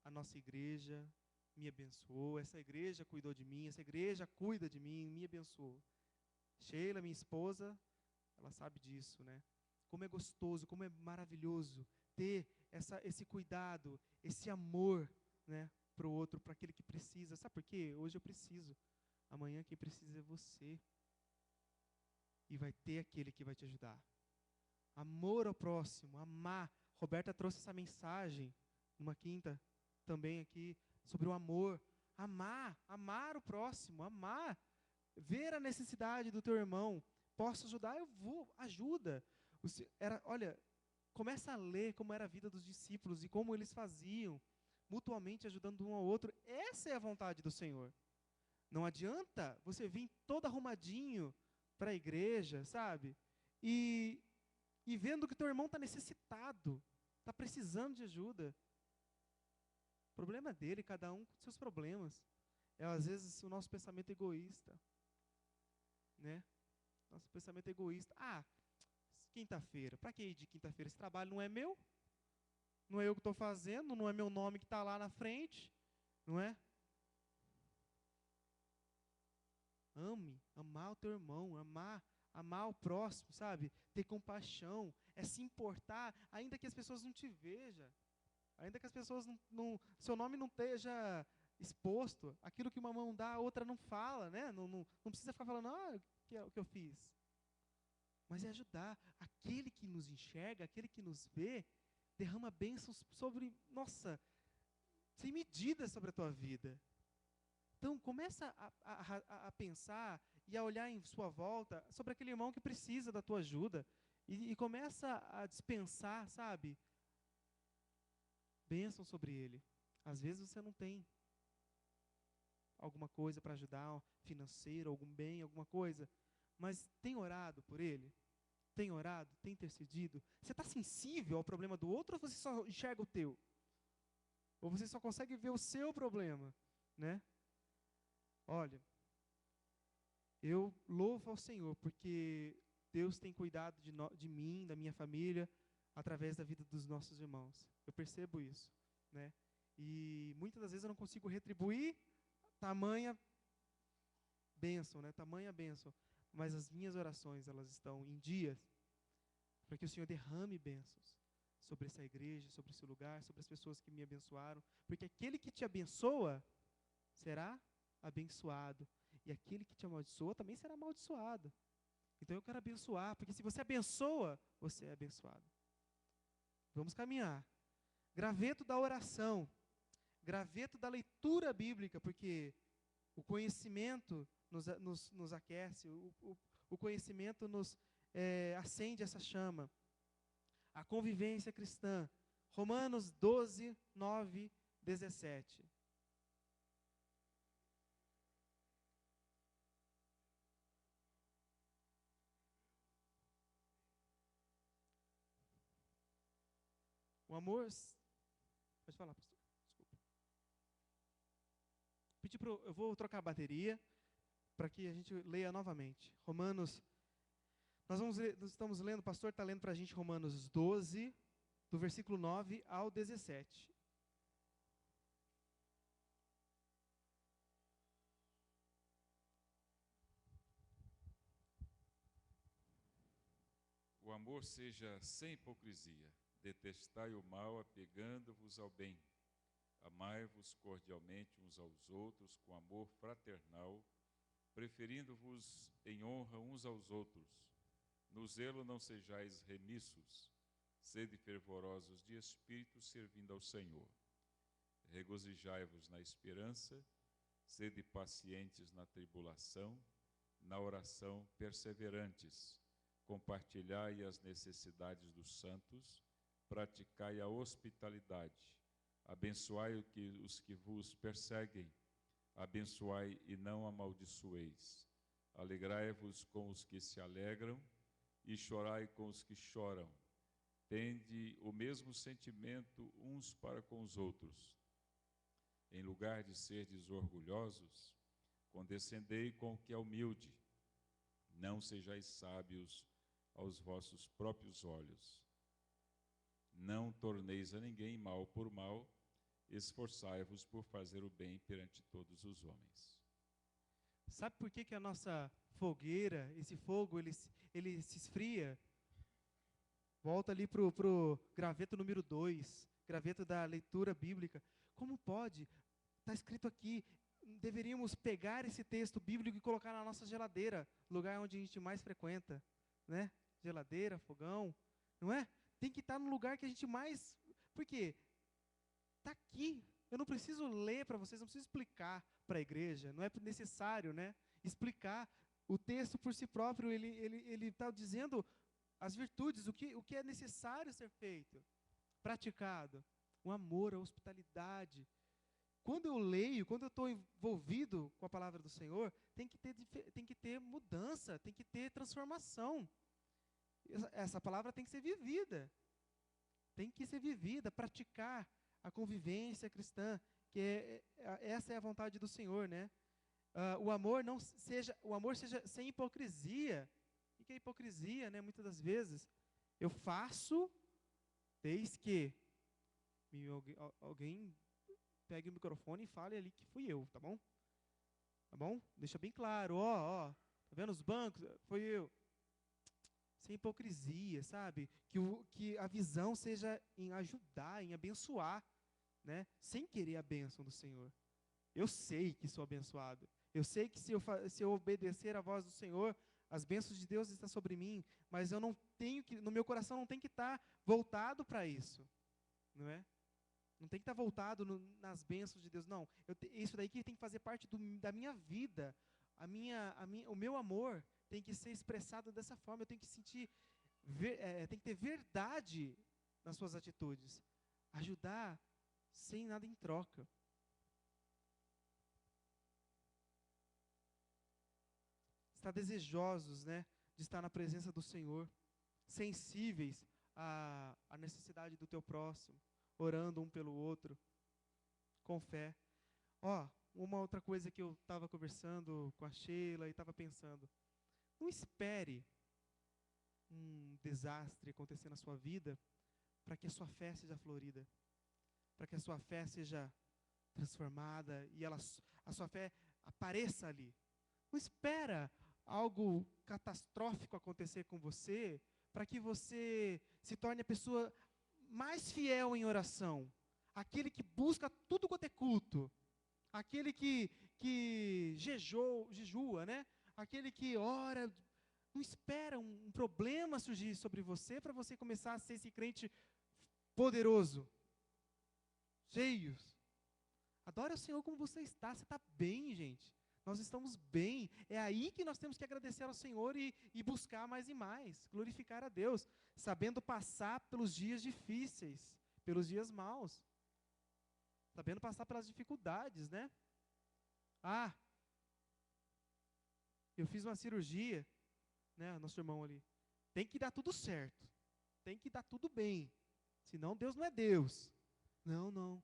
a nossa igreja me abençoou, essa igreja cuidou de mim, essa igreja cuida de mim, me abençoou. Sheila, minha esposa, ela sabe disso, né? Como é gostoso, como é maravilhoso ter esse cuidado, esse amor, né, para o outro, para aquele que precisa. Sabe por quê? Hoje eu preciso. Amanhã quem precisa é você. E vai ter aquele que vai te ajudar. Amor ao próximo, amar. Roberta trouxe essa mensagem numa quinta também aqui sobre o amor. Amar o próximo, amar. Ver a necessidade do teu irmão. Posso ajudar? Eu vou, ajuda. Olha, começa a ler como era a vida dos discípulos e como eles faziam, mutuamente ajudando um ao outro. Essa é a vontade do Senhor. Não adianta você vir todo arrumadinho para a igreja, sabe? E vendo que teu irmão está necessitado, está precisando de ajuda. O problema é dele, cada um com seus problemas. Às vezes o nosso pensamento é egoísta, né? Nosso pensamento é egoísta. Quinta-feira, para que ir de quinta-feira? Esse trabalho não é meu? Não é eu que estou fazendo? Não é meu nome que está lá na frente? Não é? amar o teu irmão, amar o próximo, sabe? Ter compaixão, é se importar, ainda que as pessoas não te vejam, ainda que as pessoas seu nome não esteja exposto, aquilo que uma mão dá, a outra não fala, né? Não precisa ficar falando, o que eu fiz. Mas é ajudar. Aquele que nos enxerga, aquele que nos vê, derrama bênçãos sobre, sem medida sobre a tua vida. Então, começa a pensar e a olhar em sua volta sobre aquele irmão que precisa da tua ajuda. E começa a dispensar, sabe, bênção sobre ele. Às vezes você não tem alguma coisa para ajudar, financeiro, algum bem, alguma coisa. Mas tem orado por ele? Tem orado? Tem intercedido? Você está sensível ao problema do outro ou você só enxerga o teu? Ou você só consegue ver o seu problema, né? Olha, eu louvo ao Senhor porque Deus tem cuidado de mim, da minha família, através da vida dos nossos irmãos. Eu percebo isso, né? E muitas das vezes eu não consigo retribuir tamanha bênção, né? Tamanha bênção. Mas as minhas orações, elas estão em dias para que o Senhor derrame bênçãos sobre essa igreja, sobre esse lugar, sobre as pessoas que me abençoaram. Porque aquele que te abençoa será abençoado. E aquele que te amaldiçoa também será amaldiçoado. Então eu quero abençoar, porque se você abençoa, você é abençoado. Vamos caminhar. Graveto da oração. Graveto da leitura bíblica, porque o conhecimento nos aquece, o conhecimento nos acende essa chama. A convivência cristã. Romanos 12, 9, 17. O amor... Pode falar, pastor. Desculpa. Eu vou trocar a bateria para que a gente leia novamente. Romanos... Nós estamos lendo, o pastor está lendo para a gente Romanos 12, do versículo 9 ao 17. O amor seja sem hipocrisia. Detestai o mal, apegando-vos ao bem. Amai-vos cordialmente uns aos outros, com amor fraternal, preferindo-vos em honra uns aos outros. No zelo não sejais remissos, sede fervorosos de espírito, servindo ao Senhor. Regozijai-vos na esperança, sede pacientes na tribulação, na oração perseverantes. Compartilhai as necessidades dos santos, praticai a hospitalidade. Abençoai os que vos perseguem, abençoai e não amaldiçoeis. Alegrai-vos com os que se alegram e chorai com os que choram. Tende o mesmo sentimento uns para com os outros. Em lugar de serdes orgulhosos, condescendei com o que é humilde. Não sejais sábios aos vossos próprios olhos. Não torneis a ninguém mal por mal, esforçai-vos por fazer o bem perante todos os homens. Sabe por que a nossa fogueira, esse fogo, ele se esfria? Volta ali para o graveto número 2, graveto da leitura bíblica. Como pode? Está escrito aqui, deveríamos pegar esse texto bíblico e colocar na nossa geladeira, lugar onde a gente mais frequenta, né? Geladeira, fogão, não é? Tem que estar no lugar que a gente mais... Por quê? Está aqui. Eu não preciso ler para vocês, não preciso explicar para a igreja, não é necessário, né? Explicar. O texto por si próprio, ele está dizendo as virtudes, o que é necessário ser feito, praticado. O amor, a hospitalidade. Quando eu leio, quando eu estou envolvido com a palavra do Senhor, tem que ter mudança, tem que ter transformação. Essa palavra tem que ser vivida. Tem que ser vivida, praticar a convivência cristã, que essa é a vontade do Senhor, né? O amor seja sem hipocrisia. O que é hipocrisia, né? Muitas das vezes eu faço, desde que alguém pegue o microfone e fale ali que fui eu, tá bom? Tá bom? Deixa bem claro, ó, tá vendo os bancos? Foi eu. Sem hipocrisia, sabe? Que a visão seja em ajudar, em abençoar, né? Sem querer a bênção do Senhor. Eu sei que sou abençoado. Eu sei que se eu obedecer à voz do Senhor, as bênçãos de Deus estão sobre mim, mas eu não tenho que, no meu coração não tem que estar voltado para isso, não é? Não tem que estar voltado nas bênçãos de Deus, não. Isso daí que tem que fazer parte da minha vida. O meu amor tem que ser expressado dessa forma. Eu tenho que sentir, tem que ter verdade nas suas atitudes. Ajudar sem nada em troca. Estar desejosos, né, de estar na presença do Senhor, sensíveis à necessidade do teu próximo, orando um pelo outro, com fé. Uma outra coisa que eu estava conversando com a Sheila e estava pensando, não espere um desastre acontecer na sua vida para que a sua fé seja florida, para que a sua fé seja transformada e a sua fé apareça ali. Não espera algo catastrófico acontecer com você para que você se torne a pessoa mais fiel em oração, aquele que busca tudo quanto é culto, aquele que jejua, né? Aquele que ora. Não espera um problema surgir sobre você para você começar a ser esse crente poderoso, cheios. Adore o Senhor como você está bem, gente. Nós estamos bem, é aí que nós temos que agradecer ao Senhor e buscar mais e mais, glorificar a Deus, sabendo passar pelos dias difíceis, pelos dias maus, sabendo passar pelas dificuldades, né? Eu fiz uma cirurgia, né, nosso irmão ali, tem que dar tudo certo, tem que dar tudo bem, senão Deus não é Deus. Não.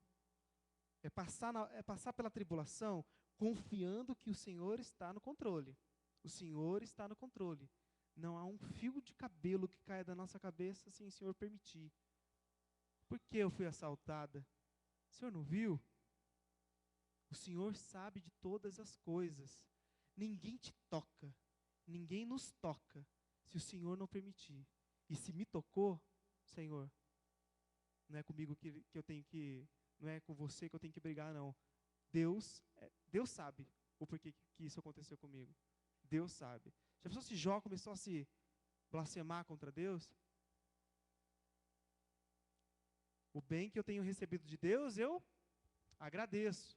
É passar pela tribulação confiando que o Senhor está no controle. O Senhor está no controle. Não há um fio de cabelo que caia da nossa cabeça sem o Senhor permitir. Por que eu fui assaltada? O Senhor não viu? O Senhor sabe de todas as coisas. Ninguém te toca. Ninguém nos toca se o Senhor não permitir. E se me tocou, Senhor, não é comigo que eu tenho que... Não é com você que eu tenho que brigar, não. Deus sabe o porquê que isso aconteceu comigo. Deus sabe. Já pensou se Jó começou a se blasfemar contra Deus? O bem que eu tenho recebido de Deus, eu agradeço.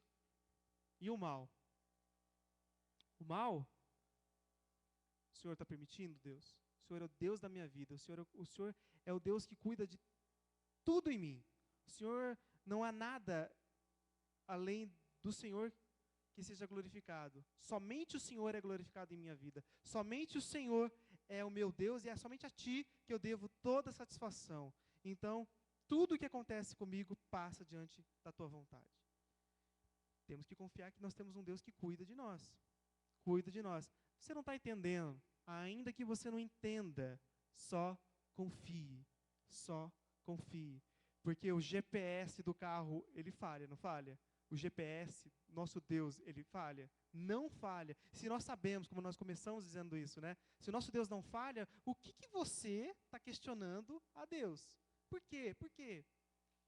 E o mal? O mal, o Senhor está permitindo, Deus? O Senhor é o Deus da minha vida. O Senhor é o Deus que cuida de tudo em mim. O Senhor... Não há nada além do Senhor que seja glorificado. Somente o Senhor é glorificado em minha vida. Somente o Senhor é o meu Deus e é somente a Ti que eu devo toda a satisfação. Então, tudo o que acontece comigo passa diante da Tua vontade. Temos que confiar que nós temos um Deus que cuida de nós. Cuida de nós. Você não está entendendo? Ainda que você não entenda, só confie. Só confie. Porque o GPS do carro, ele falha, não falha? O GPS, nosso Deus, ele falha? Não falha. Se nós sabemos, como nós começamos dizendo isso, né? Se o nosso Deus não falha, o que você está questionando a Deus? Por quê? Por quê?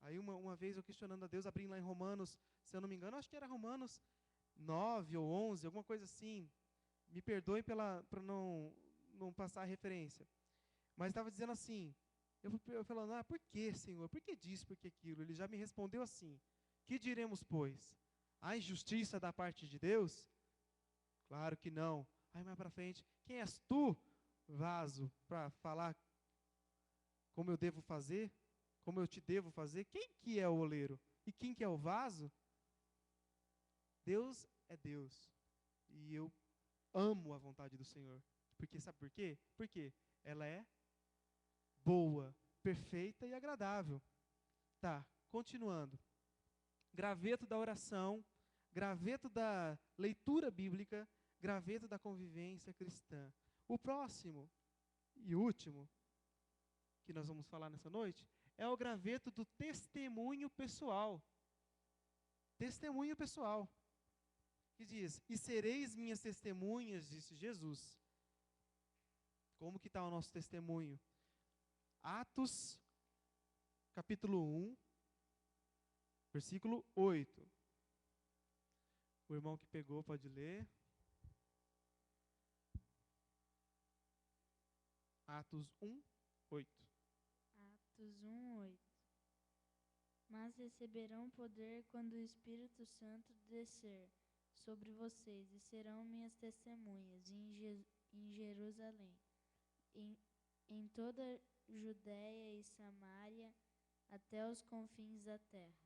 Aí uma vez eu questionando a Deus, abrindo lá em Romanos, se eu não me engano, acho que era Romanos 9 ou 11, alguma coisa assim. Me perdoe para não passar a referência. Mas estava dizendo assim... Eu falando, por que, Senhor? Por que disso, por que aquilo? Ele já me respondeu assim, que diremos, pois? Há injustiça da parte de Deus? Claro que não. Aí mais para frente, quem és tu, vaso, para falar como eu devo fazer? Como eu te devo fazer? Quem que é o oleiro? E quem que é o vaso? Deus é Deus. E eu amo a vontade do Senhor. Porque sabe por quê? Porque ela é boa, perfeita e agradável. Tá, continuando. Graveto da oração, graveto da leitura bíblica, graveto da convivência cristã. O próximo e último que nós vamos falar nessa noite é o graveto do testemunho pessoal. Testemunho pessoal. que diz, e sereis minhas testemunhas, disse Jesus. Como que está o nosso testemunho? Atos, capítulo 1, versículo 8. O irmão que pegou pode ler. Atos 1, 8. Atos 1, 8. Mas receberão poder quando o Espírito Santo descer sobre vocês, e serão minhas testemunhas em Jerusalém, em toda Judéia e Samaria, até os confins da terra.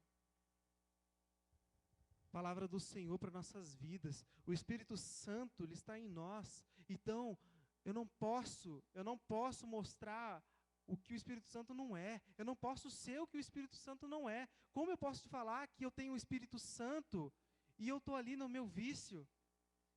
Palavra do Senhor para nossas vidas. O Espírito Santo, ele está em nós. Então, eu não posso mostrar o que o Espírito Santo não é. Eu não posso ser o que o Espírito Santo não é. Como eu posso te falar que eu tenho o Espírito Santo e eu estou ali no meu vício?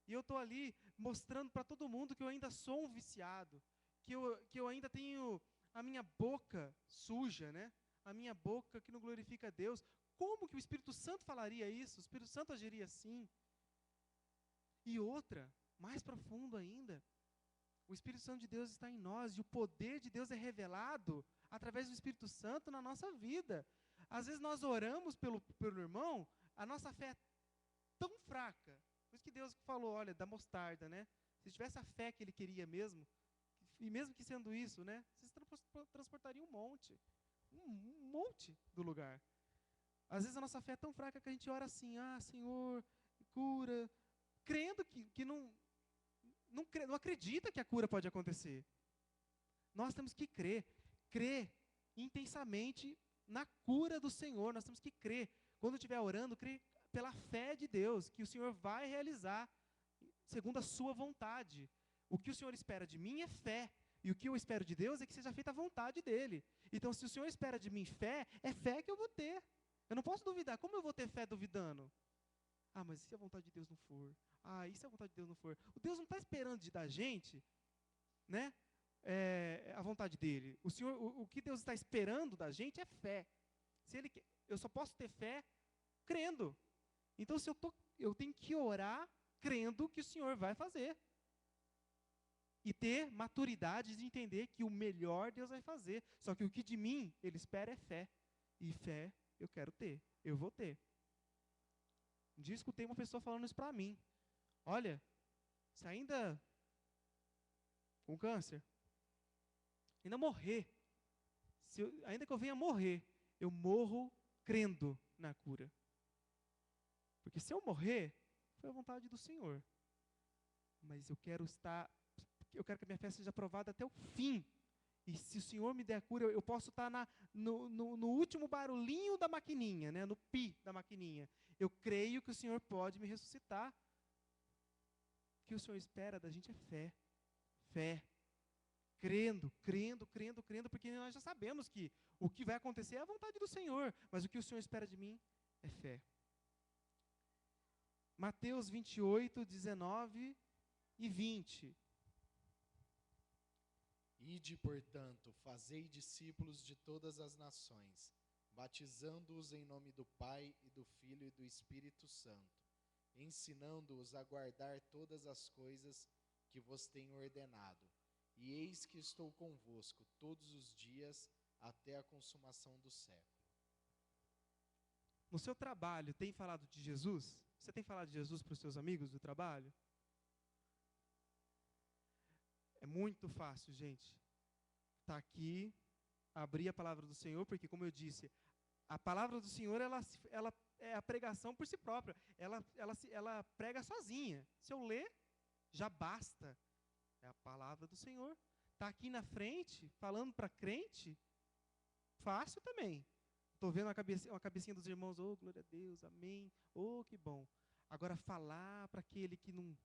E eu estou ali mostrando para todo mundo que eu ainda sou um viciado, que eu ainda tenho a minha boca suja, né? A minha boca que não glorifica a Deus. Como que o Espírito Santo falaria isso? O Espírito Santo agiria assim? E outra, mais profundo ainda, o Espírito Santo de Deus está em nós, e o poder de Deus é revelado através do Espírito Santo na nossa vida. Às vezes nós oramos pelo irmão, a nossa fé é tão fraca. Por isso que Deus falou, olha, da mostarda, né? Se tivesse a fé que ele queria mesmo, e mesmo que sendo isso, né? Vocês transportariam um monte do lugar. Às vezes a nossa fé é tão fraca que a gente ora assim, Senhor, cura, crendo que não acredita que a cura pode acontecer. Nós temos que crer intensamente na cura do Senhor. Nós temos que crer. Quando estiver orando, crer pela fé de Deus, que o Senhor vai realizar segundo a sua vontade. O que o Senhor espera de mim é fé. E o que eu espero de Deus é que seja feita a vontade dEle. Então, se o Senhor espera de mim fé, é fé que eu vou ter. Eu não posso duvidar. Como eu vou ter fé duvidando? Mas e se a vontade de Deus não for? E se a vontade de Deus não for? O Deus não está esperando da gente, né? A vontade dEle. O que Deus está esperando da gente é fé. Eu só posso ter fé crendo. Então, eu tenho que orar crendo que o Senhor vai fazer. E ter maturidade de entender que o melhor Deus vai fazer. Só que o que de mim Ele espera é fé. E fé eu quero ter, eu vou ter. Um dia escutei uma pessoa falando isso para mim. Olha, se ainda com câncer, ainda morrer, ainda que eu venha morrer, eu morro crendo na cura. Porque se eu morrer, foi a vontade do Senhor. Mas eu quero que a minha fé seja aprovada até o fim. E se o Senhor me der a cura, eu posso estar no último barulhinho da maquininha, né, no pi da maquininha. Eu creio que o Senhor pode me ressuscitar. O que o Senhor espera da gente é fé. Fé. Crendo, porque nós já sabemos que o que vai acontecer é a vontade do Senhor. Mas o que o Senhor espera de mim é fé. Mateus 28, 19 e 20. Ide, portanto, fazei discípulos de todas as nações, batizando-os em nome do Pai e do Filho e do Espírito Santo, ensinando-os a guardar todas as coisas que vos tenho ordenado. E eis que estou convosco todos os dias até a consumação do século. No seu trabalho, tem falado de Jesus? Você tem falado de Jesus para os seus amigos do trabalho? É muito fácil, gente, estar aqui, abrir a palavra do Senhor, porque, como eu disse, a palavra do Senhor, ela é a pregação por si própria. Ela prega sozinha. Se eu ler, já basta. É a palavra do Senhor. Está aqui na frente, falando para crente, fácil também. Estou vendo uma cabecinha dos irmãos, glória a Deus, amém, que bom. Agora, falar para aquele que não,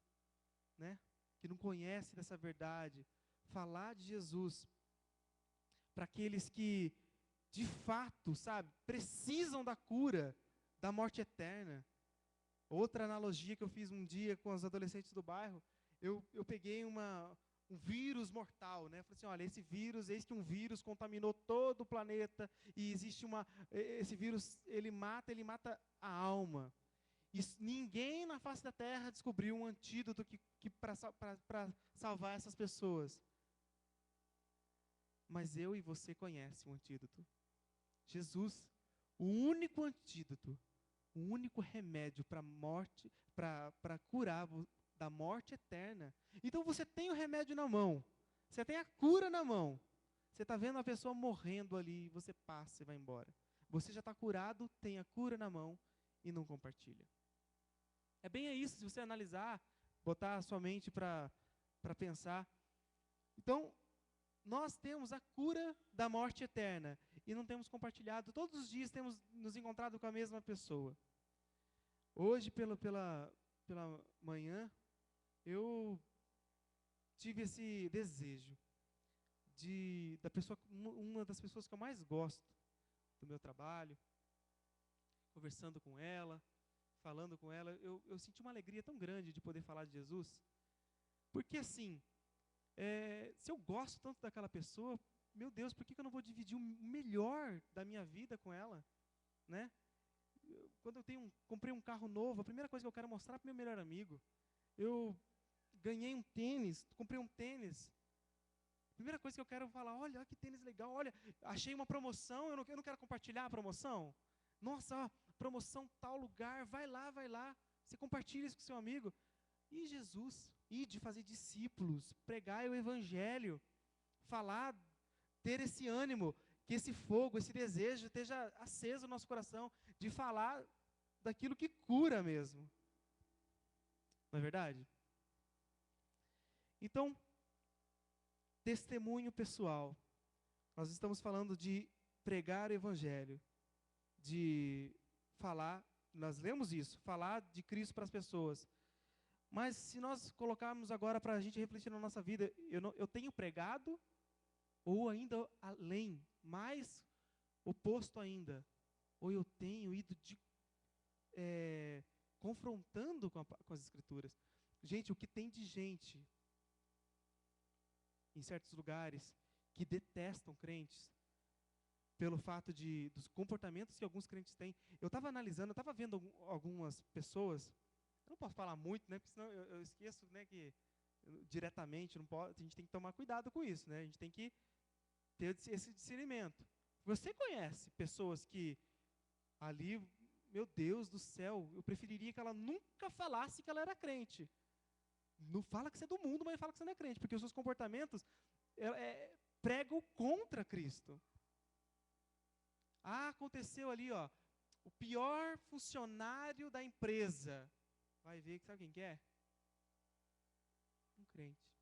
né, que não conhece dessa verdade, falar de Jesus, para aqueles que, de fato, precisam da cura, da morte eterna. Outra analogia que eu fiz um dia com os adolescentes do bairro, eu peguei um vírus mortal, né? Falei assim, olha, eis que um vírus contaminou todo o planeta, e existe esse vírus, ele mata a alma. Ninguém na face da terra descobriu um antídoto que para salvar essas pessoas. Mas eu e você conhecem o antídoto. Jesus, o único antídoto, o único remédio para a morte, para curar da morte eterna. Então você tem o remédio na mão, você tem a cura na mão. Você está vendo uma pessoa morrendo ali, você passa e vai embora. Você já está curado, tem a cura na mão e não compartilha. É bem isso, se você analisar, botar a sua mente para pensar. Então, nós temos a cura da morte eterna e não temos compartilhado. Todos os dias temos nos encontrado com a mesma pessoa. Hoje, pela manhã, eu tive esse desejo uma das pessoas que eu mais gosto do meu trabalho, conversando com ela, falando com ela, eu senti uma alegria tão grande de poder falar de Jesus, porque assim, se eu gosto tanto daquela pessoa, meu Deus, por que eu não vou dividir o melhor da minha vida com ela, né? Quando eu comprei um carro novo, a primeira coisa que eu quero mostrar para o meu melhor amigo, eu ganhei um tênis, comprei um tênis, a primeira coisa que eu quero falar, olha que tênis legal, olha, achei uma promoção, eu não quero compartilhar a promoção. Nossa, promoção tal lugar, vai lá, você compartilha isso com seu amigo. E Jesus, de fazer discípulos, pregar o evangelho, falar, ter esse ânimo, que esse fogo, esse desejo esteja aceso no nosso coração, de falar daquilo que cura mesmo. Não é verdade? Então, testemunho pessoal. Nós estamos falando de pregar o evangelho, de falar, nós lemos isso, falar de Cristo para as pessoas. Mas se nós colocarmos agora para a gente refletir na nossa vida, eu tenho pregado, ou ainda além, mais oposto ainda, ou eu tenho ido confrontando com as Escrituras. Gente, o que tem de gente em certos lugares que detestam crentes pelo fato dos comportamentos que alguns crentes têm. Eu estava analisando, eu estava vendo algumas pessoas, eu não posso falar muito, né, porque senão eu esqueço, né, que diretamente, não pode, a gente tem que tomar cuidado com isso, né, a gente tem que ter esse discernimento. Você conhece pessoas que ali, meu Deus do céu, eu preferiria que ela nunca falasse que ela era crente. Não fala que você é do mundo, mas fala que você não é crente, porque os seus comportamentos pregam contra Cristo. Aconteceu ali, o pior funcionário da empresa. Vai ver, sabe quem que é? Um crente.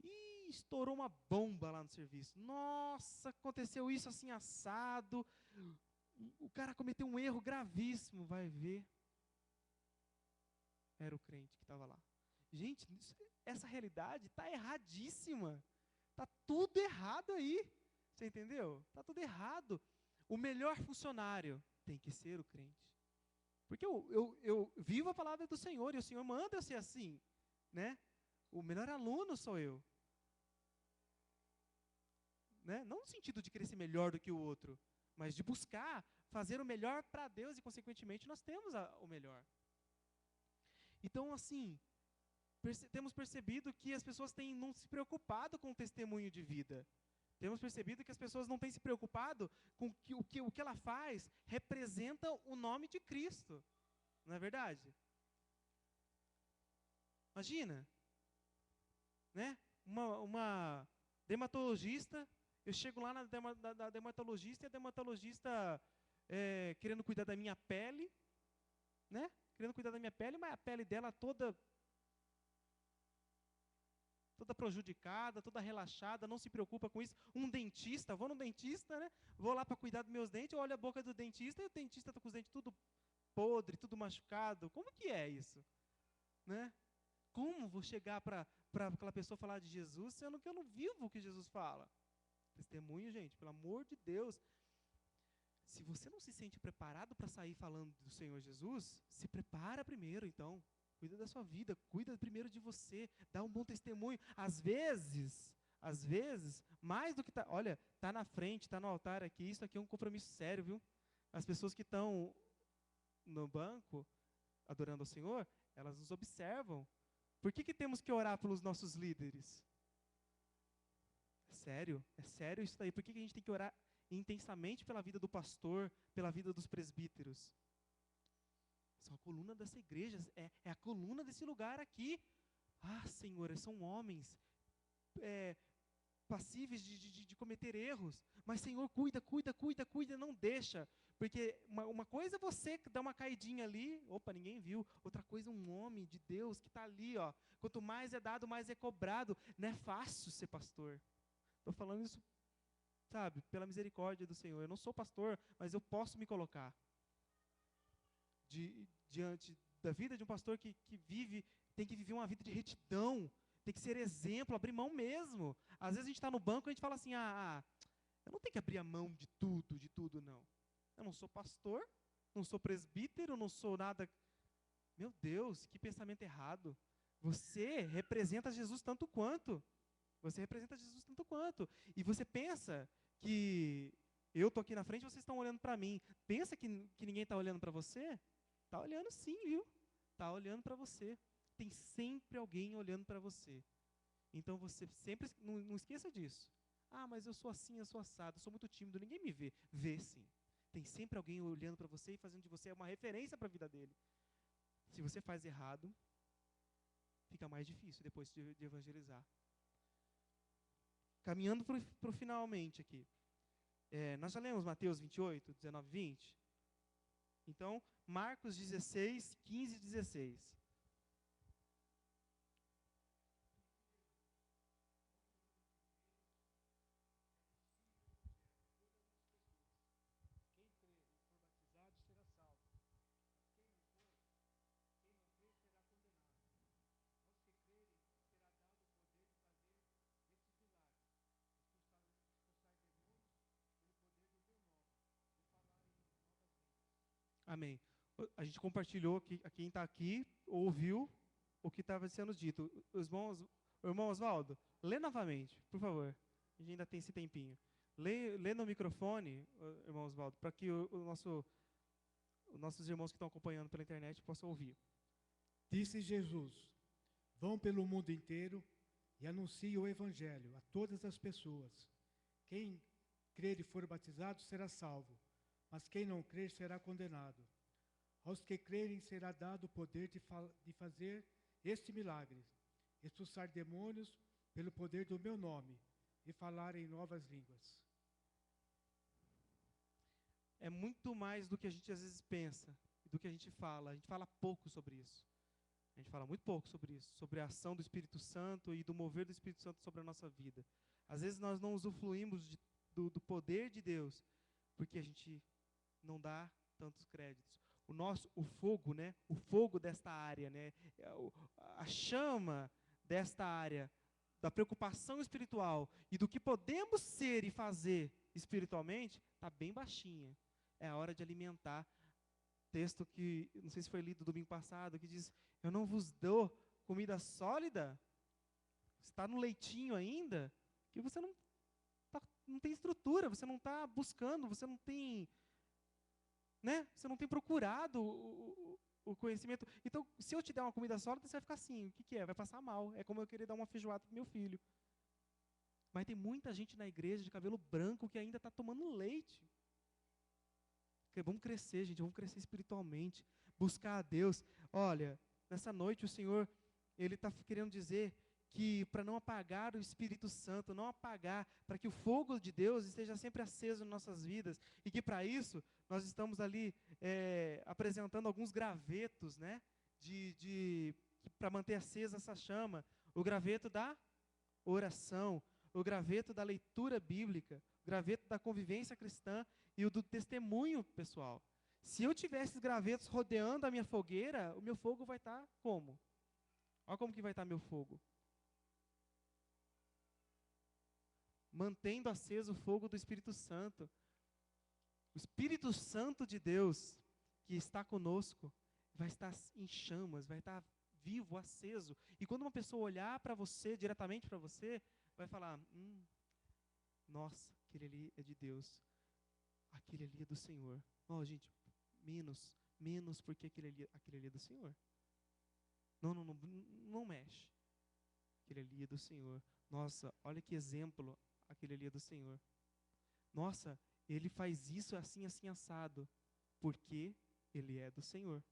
E estourou uma bomba lá no serviço. Nossa, aconteceu isso assim assado. O cara cometeu um erro gravíssimo. Vai ver. Era o crente que estava lá. Gente, essa realidade está erradíssima. Está tudo errado aí. Você entendeu? Está tudo errado. O melhor funcionário tem que ser o crente. Porque eu vivo a palavra do Senhor, e o Senhor manda eu ser assim, né? O melhor aluno sou eu. Né? Não no sentido de querer ser melhor do que o outro, mas de buscar fazer o melhor para Deus e, consequentemente, nós temos o melhor. Então, assim, temos percebido que as pessoas têm não se preocupado com o testemunho de vida. Temos percebido que as pessoas não têm se preocupado com o que ela faz representa o nome de Cristo. Não é verdade? Imagina, né? Uma dermatologista, eu chego lá na dermatologista e a dermatologista querendo cuidar da minha pele, né? Querendo cuidar da minha pele, mas a pele dela toda prejudicada, toda relaxada, não se preocupa com isso. Um dentista, vou no dentista, né? Vou lá para cuidar dos meus dentes, eu olho a boca do dentista e o dentista está com os dentes tudo podre, tudo machucado. Como que é isso? Né? Como vou chegar para aquela pessoa falar de Jesus, sendo que eu não vivo o que Jesus fala? Testemunho, gente, pelo amor de Deus. Se você não se sente preparado para sair falando do Senhor Jesus, se prepara primeiro, então. Cuida da sua vida, cuida primeiro de você, dá um bom testemunho. Às vezes, mais do que tá na frente, tá no altar aqui, isso aqui é um compromisso sério, viu? As pessoas que estão no banco, adorando ao Senhor, elas nos observam. Por que temos que orar pelos nossos líderes? É sério isso daí. Por que a gente tem que orar intensamente pela vida do pastor, pela vida dos presbíteros? São a coluna dessa igreja, é a coluna desse lugar aqui. Ah, Senhor, são homens passíveis de cometer erros. Mas, Senhor, cuida, não deixa. Porque uma coisa é você dar uma caidinha ali, opa, ninguém viu. Outra coisa é um homem de Deus que está ali, ó. Quanto mais é dado, mais é cobrado. Não é fácil ser pastor. Estou falando isso, sabe, pela misericórdia do Senhor. Eu não sou pastor, mas eu posso me colocar diante da vida de um pastor que tem que viver uma vida de retidão, tem que ser exemplo, abrir mão mesmo. Às vezes a gente está no banco e a gente fala assim, eu não tenho que abrir a mão de tudo, não. Eu não sou pastor, não sou presbítero, não sou nada. Meu Deus, que pensamento errado. Você representa Jesus tanto quanto. E você pensa que eu estou aqui na frente e vocês estão olhando para mim. Pensa que ninguém está olhando para você? Está olhando sim, viu? Está olhando para você. Tem sempre alguém olhando para você. Então você sempre, não esqueça disso. Mas eu sou assim, eu sou assado, eu sou muito tímido, ninguém me vê. Vê sim. Tem sempre alguém olhando para você e fazendo de você uma referência para a vida dele. Se você faz errado, fica mais difícil depois de evangelizar. Caminhando para o finalmente aqui. Nós já lemos Mateus 28, 19 e 20? Então, Marcos 16, 15 e 16. Amém. A gente compartilhou, quem está aqui ouviu o que estava sendo dito. Irmão Oswaldo, lê novamente, por favor. A gente ainda tem esse tempinho. Lê no microfone, irmão Oswaldo, para que os nossos irmãos que estão acompanhando pela internet possam ouvir. Disse Jesus: vão pelo mundo inteiro e anunciem o evangelho a todas as pessoas. Quem crer e for batizado será salvo, mas quem não crer será condenado. Aos que crerem será dado o poder de fazer este milagre: expulsar demônios pelo poder do meu nome e falar em novas línguas. É muito mais do que a gente às vezes pensa, do que a gente fala. A gente fala pouco sobre isso. A gente fala muito pouco sobre isso, sobre a ação do Espírito Santo e do mover do Espírito Santo sobre a nossa vida. Às vezes nós não usufruímos do poder de Deus, porque a gente não dá tantos créditos. O fogo, né? O fogo desta área, né? A chama desta área, da preocupação espiritual e do que podemos ser e fazer espiritualmente, está bem baixinha. É a hora de alimentar. Texto que, não sei se foi lido domingo passado, que diz: eu não vos dou comida sólida. Está no leitinho ainda, que você não tem estrutura, você não está buscando, você não tem, né? Você não tem procurado o conhecimento. Então, se eu te der uma comida sólida, você vai ficar assim, o que é? Vai passar mal. É como eu querer dar uma feijoada para meu filho. Mas tem muita gente na igreja de cabelo branco que ainda está tomando leite. Vamos crescer, gente, vamos crescer espiritualmente, buscar a Deus. Olha, nessa noite o Senhor, Ele está querendo dizer que para não apagar o Espírito Santo, não apagar, para que o fogo de Deus esteja sempre aceso em nossas vidas, e que para isso nós estamos ali apresentando alguns gravetos, né, para manter acesa essa chama. O graveto da oração, o graveto da leitura bíblica, o graveto da convivência cristã e o do testemunho pessoal. Se eu tiver esses gravetos rodeando a minha fogueira, o meu fogo vai estar como? Olha como que vai estar meu fogo. Mantendo aceso o fogo do Espírito Santo. O Espírito Santo de Deus, que está conosco, vai estar em chamas, vai estar vivo, aceso. E quando uma pessoa olhar para você, diretamente para você, vai falar: nossa, aquele ali é de Deus. aquele ali é do Senhor. Ó, gente, menos porque aquele ali é do Senhor. Não mexe. Aquele ali é do Senhor. Nossa, olha que exemplo, aquele ali é do Senhor. Nossa, ele faz isso assim, assim, assado, porque ele é do Senhor.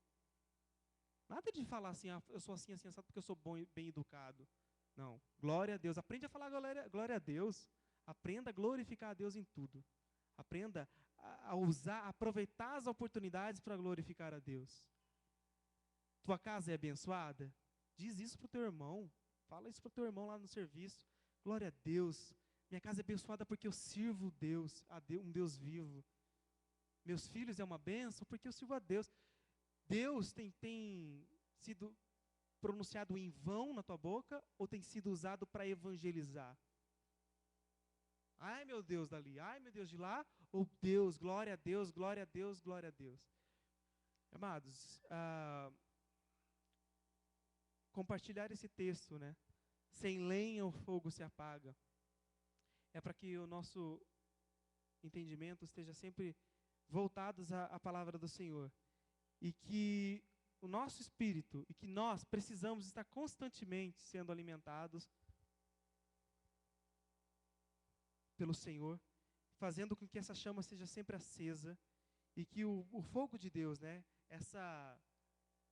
Nada de falar assim, eu sou assim, assim, assado, porque eu sou bom e bem educado. Não, glória a Deus. Aprende a falar glória a Deus. Aprenda a glorificar a Deus em tudo. Aprenda a usar, a aproveitar as oportunidades para glorificar a Deus. Tua casa é abençoada? Diz isso para o teu irmão. Fala isso para o teu irmão lá no serviço. Glória a Deus. Minha casa é abençoada porque eu sirvo Deus, um Deus vivo. Meus filhos é uma bênção porque eu sirvo a Deus. Deus tem sido pronunciado em vão na tua boca ou tem sido usado para evangelizar? Ai, meu Deus dali, ai, meu Deus de lá, ou Deus, glória a Deus, glória a Deus, glória a Deus. Amados, compartilhar esse texto, né? Sem lenha o fogo se apaga. É para que o nosso entendimento esteja sempre voltados à palavra do Senhor. E que o nosso espírito, e que nós precisamos estar constantemente sendo alimentados pelo Senhor, fazendo com que essa chama seja sempre acesa, e que o fogo de Deus, né, essa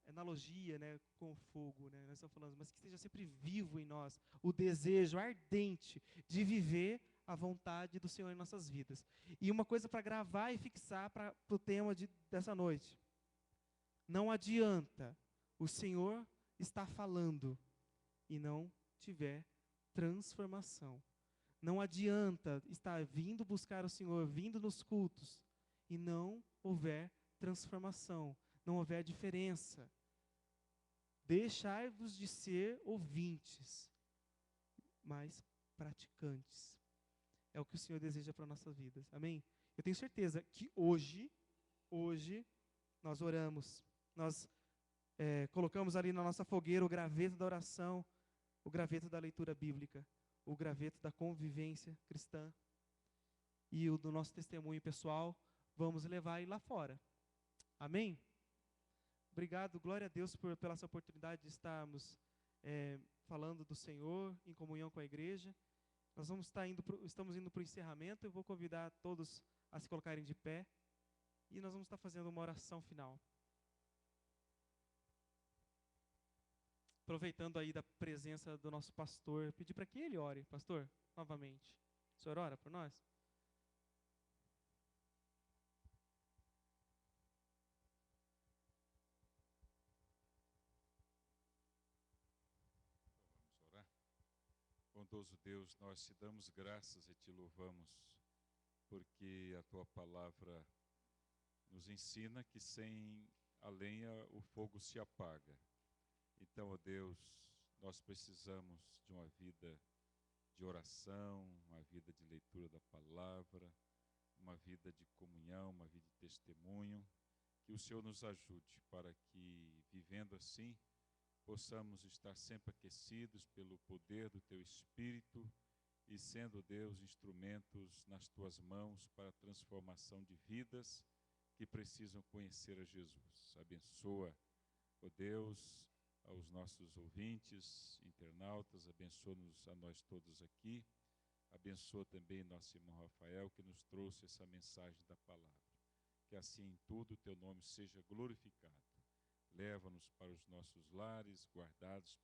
analogia, né, com o fogo, né, nós estamos falando, mas que esteja sempre vivo em nós, o desejo ardente de viver a vontade do Senhor em nossas vidas. E uma coisa para gravar e fixar para o tema dessa noite: não adianta o Senhor estar falando e não tiver transformação. Não adianta estar vindo buscar o Senhor, vindo nos cultos, e não houver transformação, não houver diferença. Deixai-vos de ser ouvintes, mas praticantes. É o que o Senhor deseja para nossas vidas. Amém? Eu tenho certeza que hoje, nós oramos, nós colocamos ali na nossa fogueira o graveto da oração, o graveto da leitura bíblica, o graveto da convivência cristã e o do nosso testemunho pessoal, vamos levar ele lá fora. Amém? Obrigado, glória a Deus pela essa oportunidade de estarmos falando do Senhor em comunhão com a igreja. Nós estamos indo para o encerramento. Eu vou convidar todos a se colocarem de pé e nós vamos estar fazendo uma oração final. Aproveitando aí da presença do nosso pastor, pedir para que ele ore. Pastor, novamente. O senhor ora por nós? Vamos orar. Bondoso Deus, nós te damos graças e te louvamos, porque a tua palavra nos ensina que sem a lenha o fogo se apaga. Então, ó Deus, nós precisamos de uma vida de oração, uma vida de leitura da palavra, uma vida de comunhão, uma vida de testemunho. Que o Senhor nos ajude para que, vivendo assim, possamos estar sempre aquecidos pelo poder do Teu Espírito e sendo, Deus, instrumentos nas Tuas mãos para a transformação de vidas que precisam conhecer a Jesus. Abençoa, ó Deus, aos nossos ouvintes, internautas, abençoa-nos a nós todos aqui, abençoa também nosso irmão Rafael, que nos trouxe essa mensagem da palavra. Que assim em tudo o Teu nome seja glorificado. Leva-nos para os nossos lares, guardados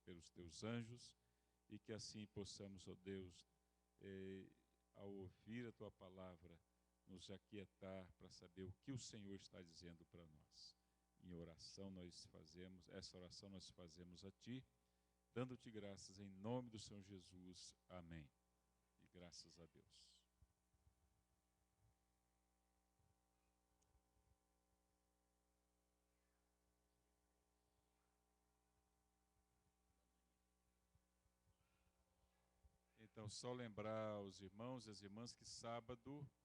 pelos Teus anjos, e que assim possamos, ó Deus, ao ouvir a Tua palavra, nos aquietar para saber o que o Senhor está dizendo para nós. Em oração essa oração nós fazemos a Ti, dando-Te graças em nome do Senhor Jesus. Amém. E graças a Deus. Então, só lembrar aos irmãos e às irmãs que sábado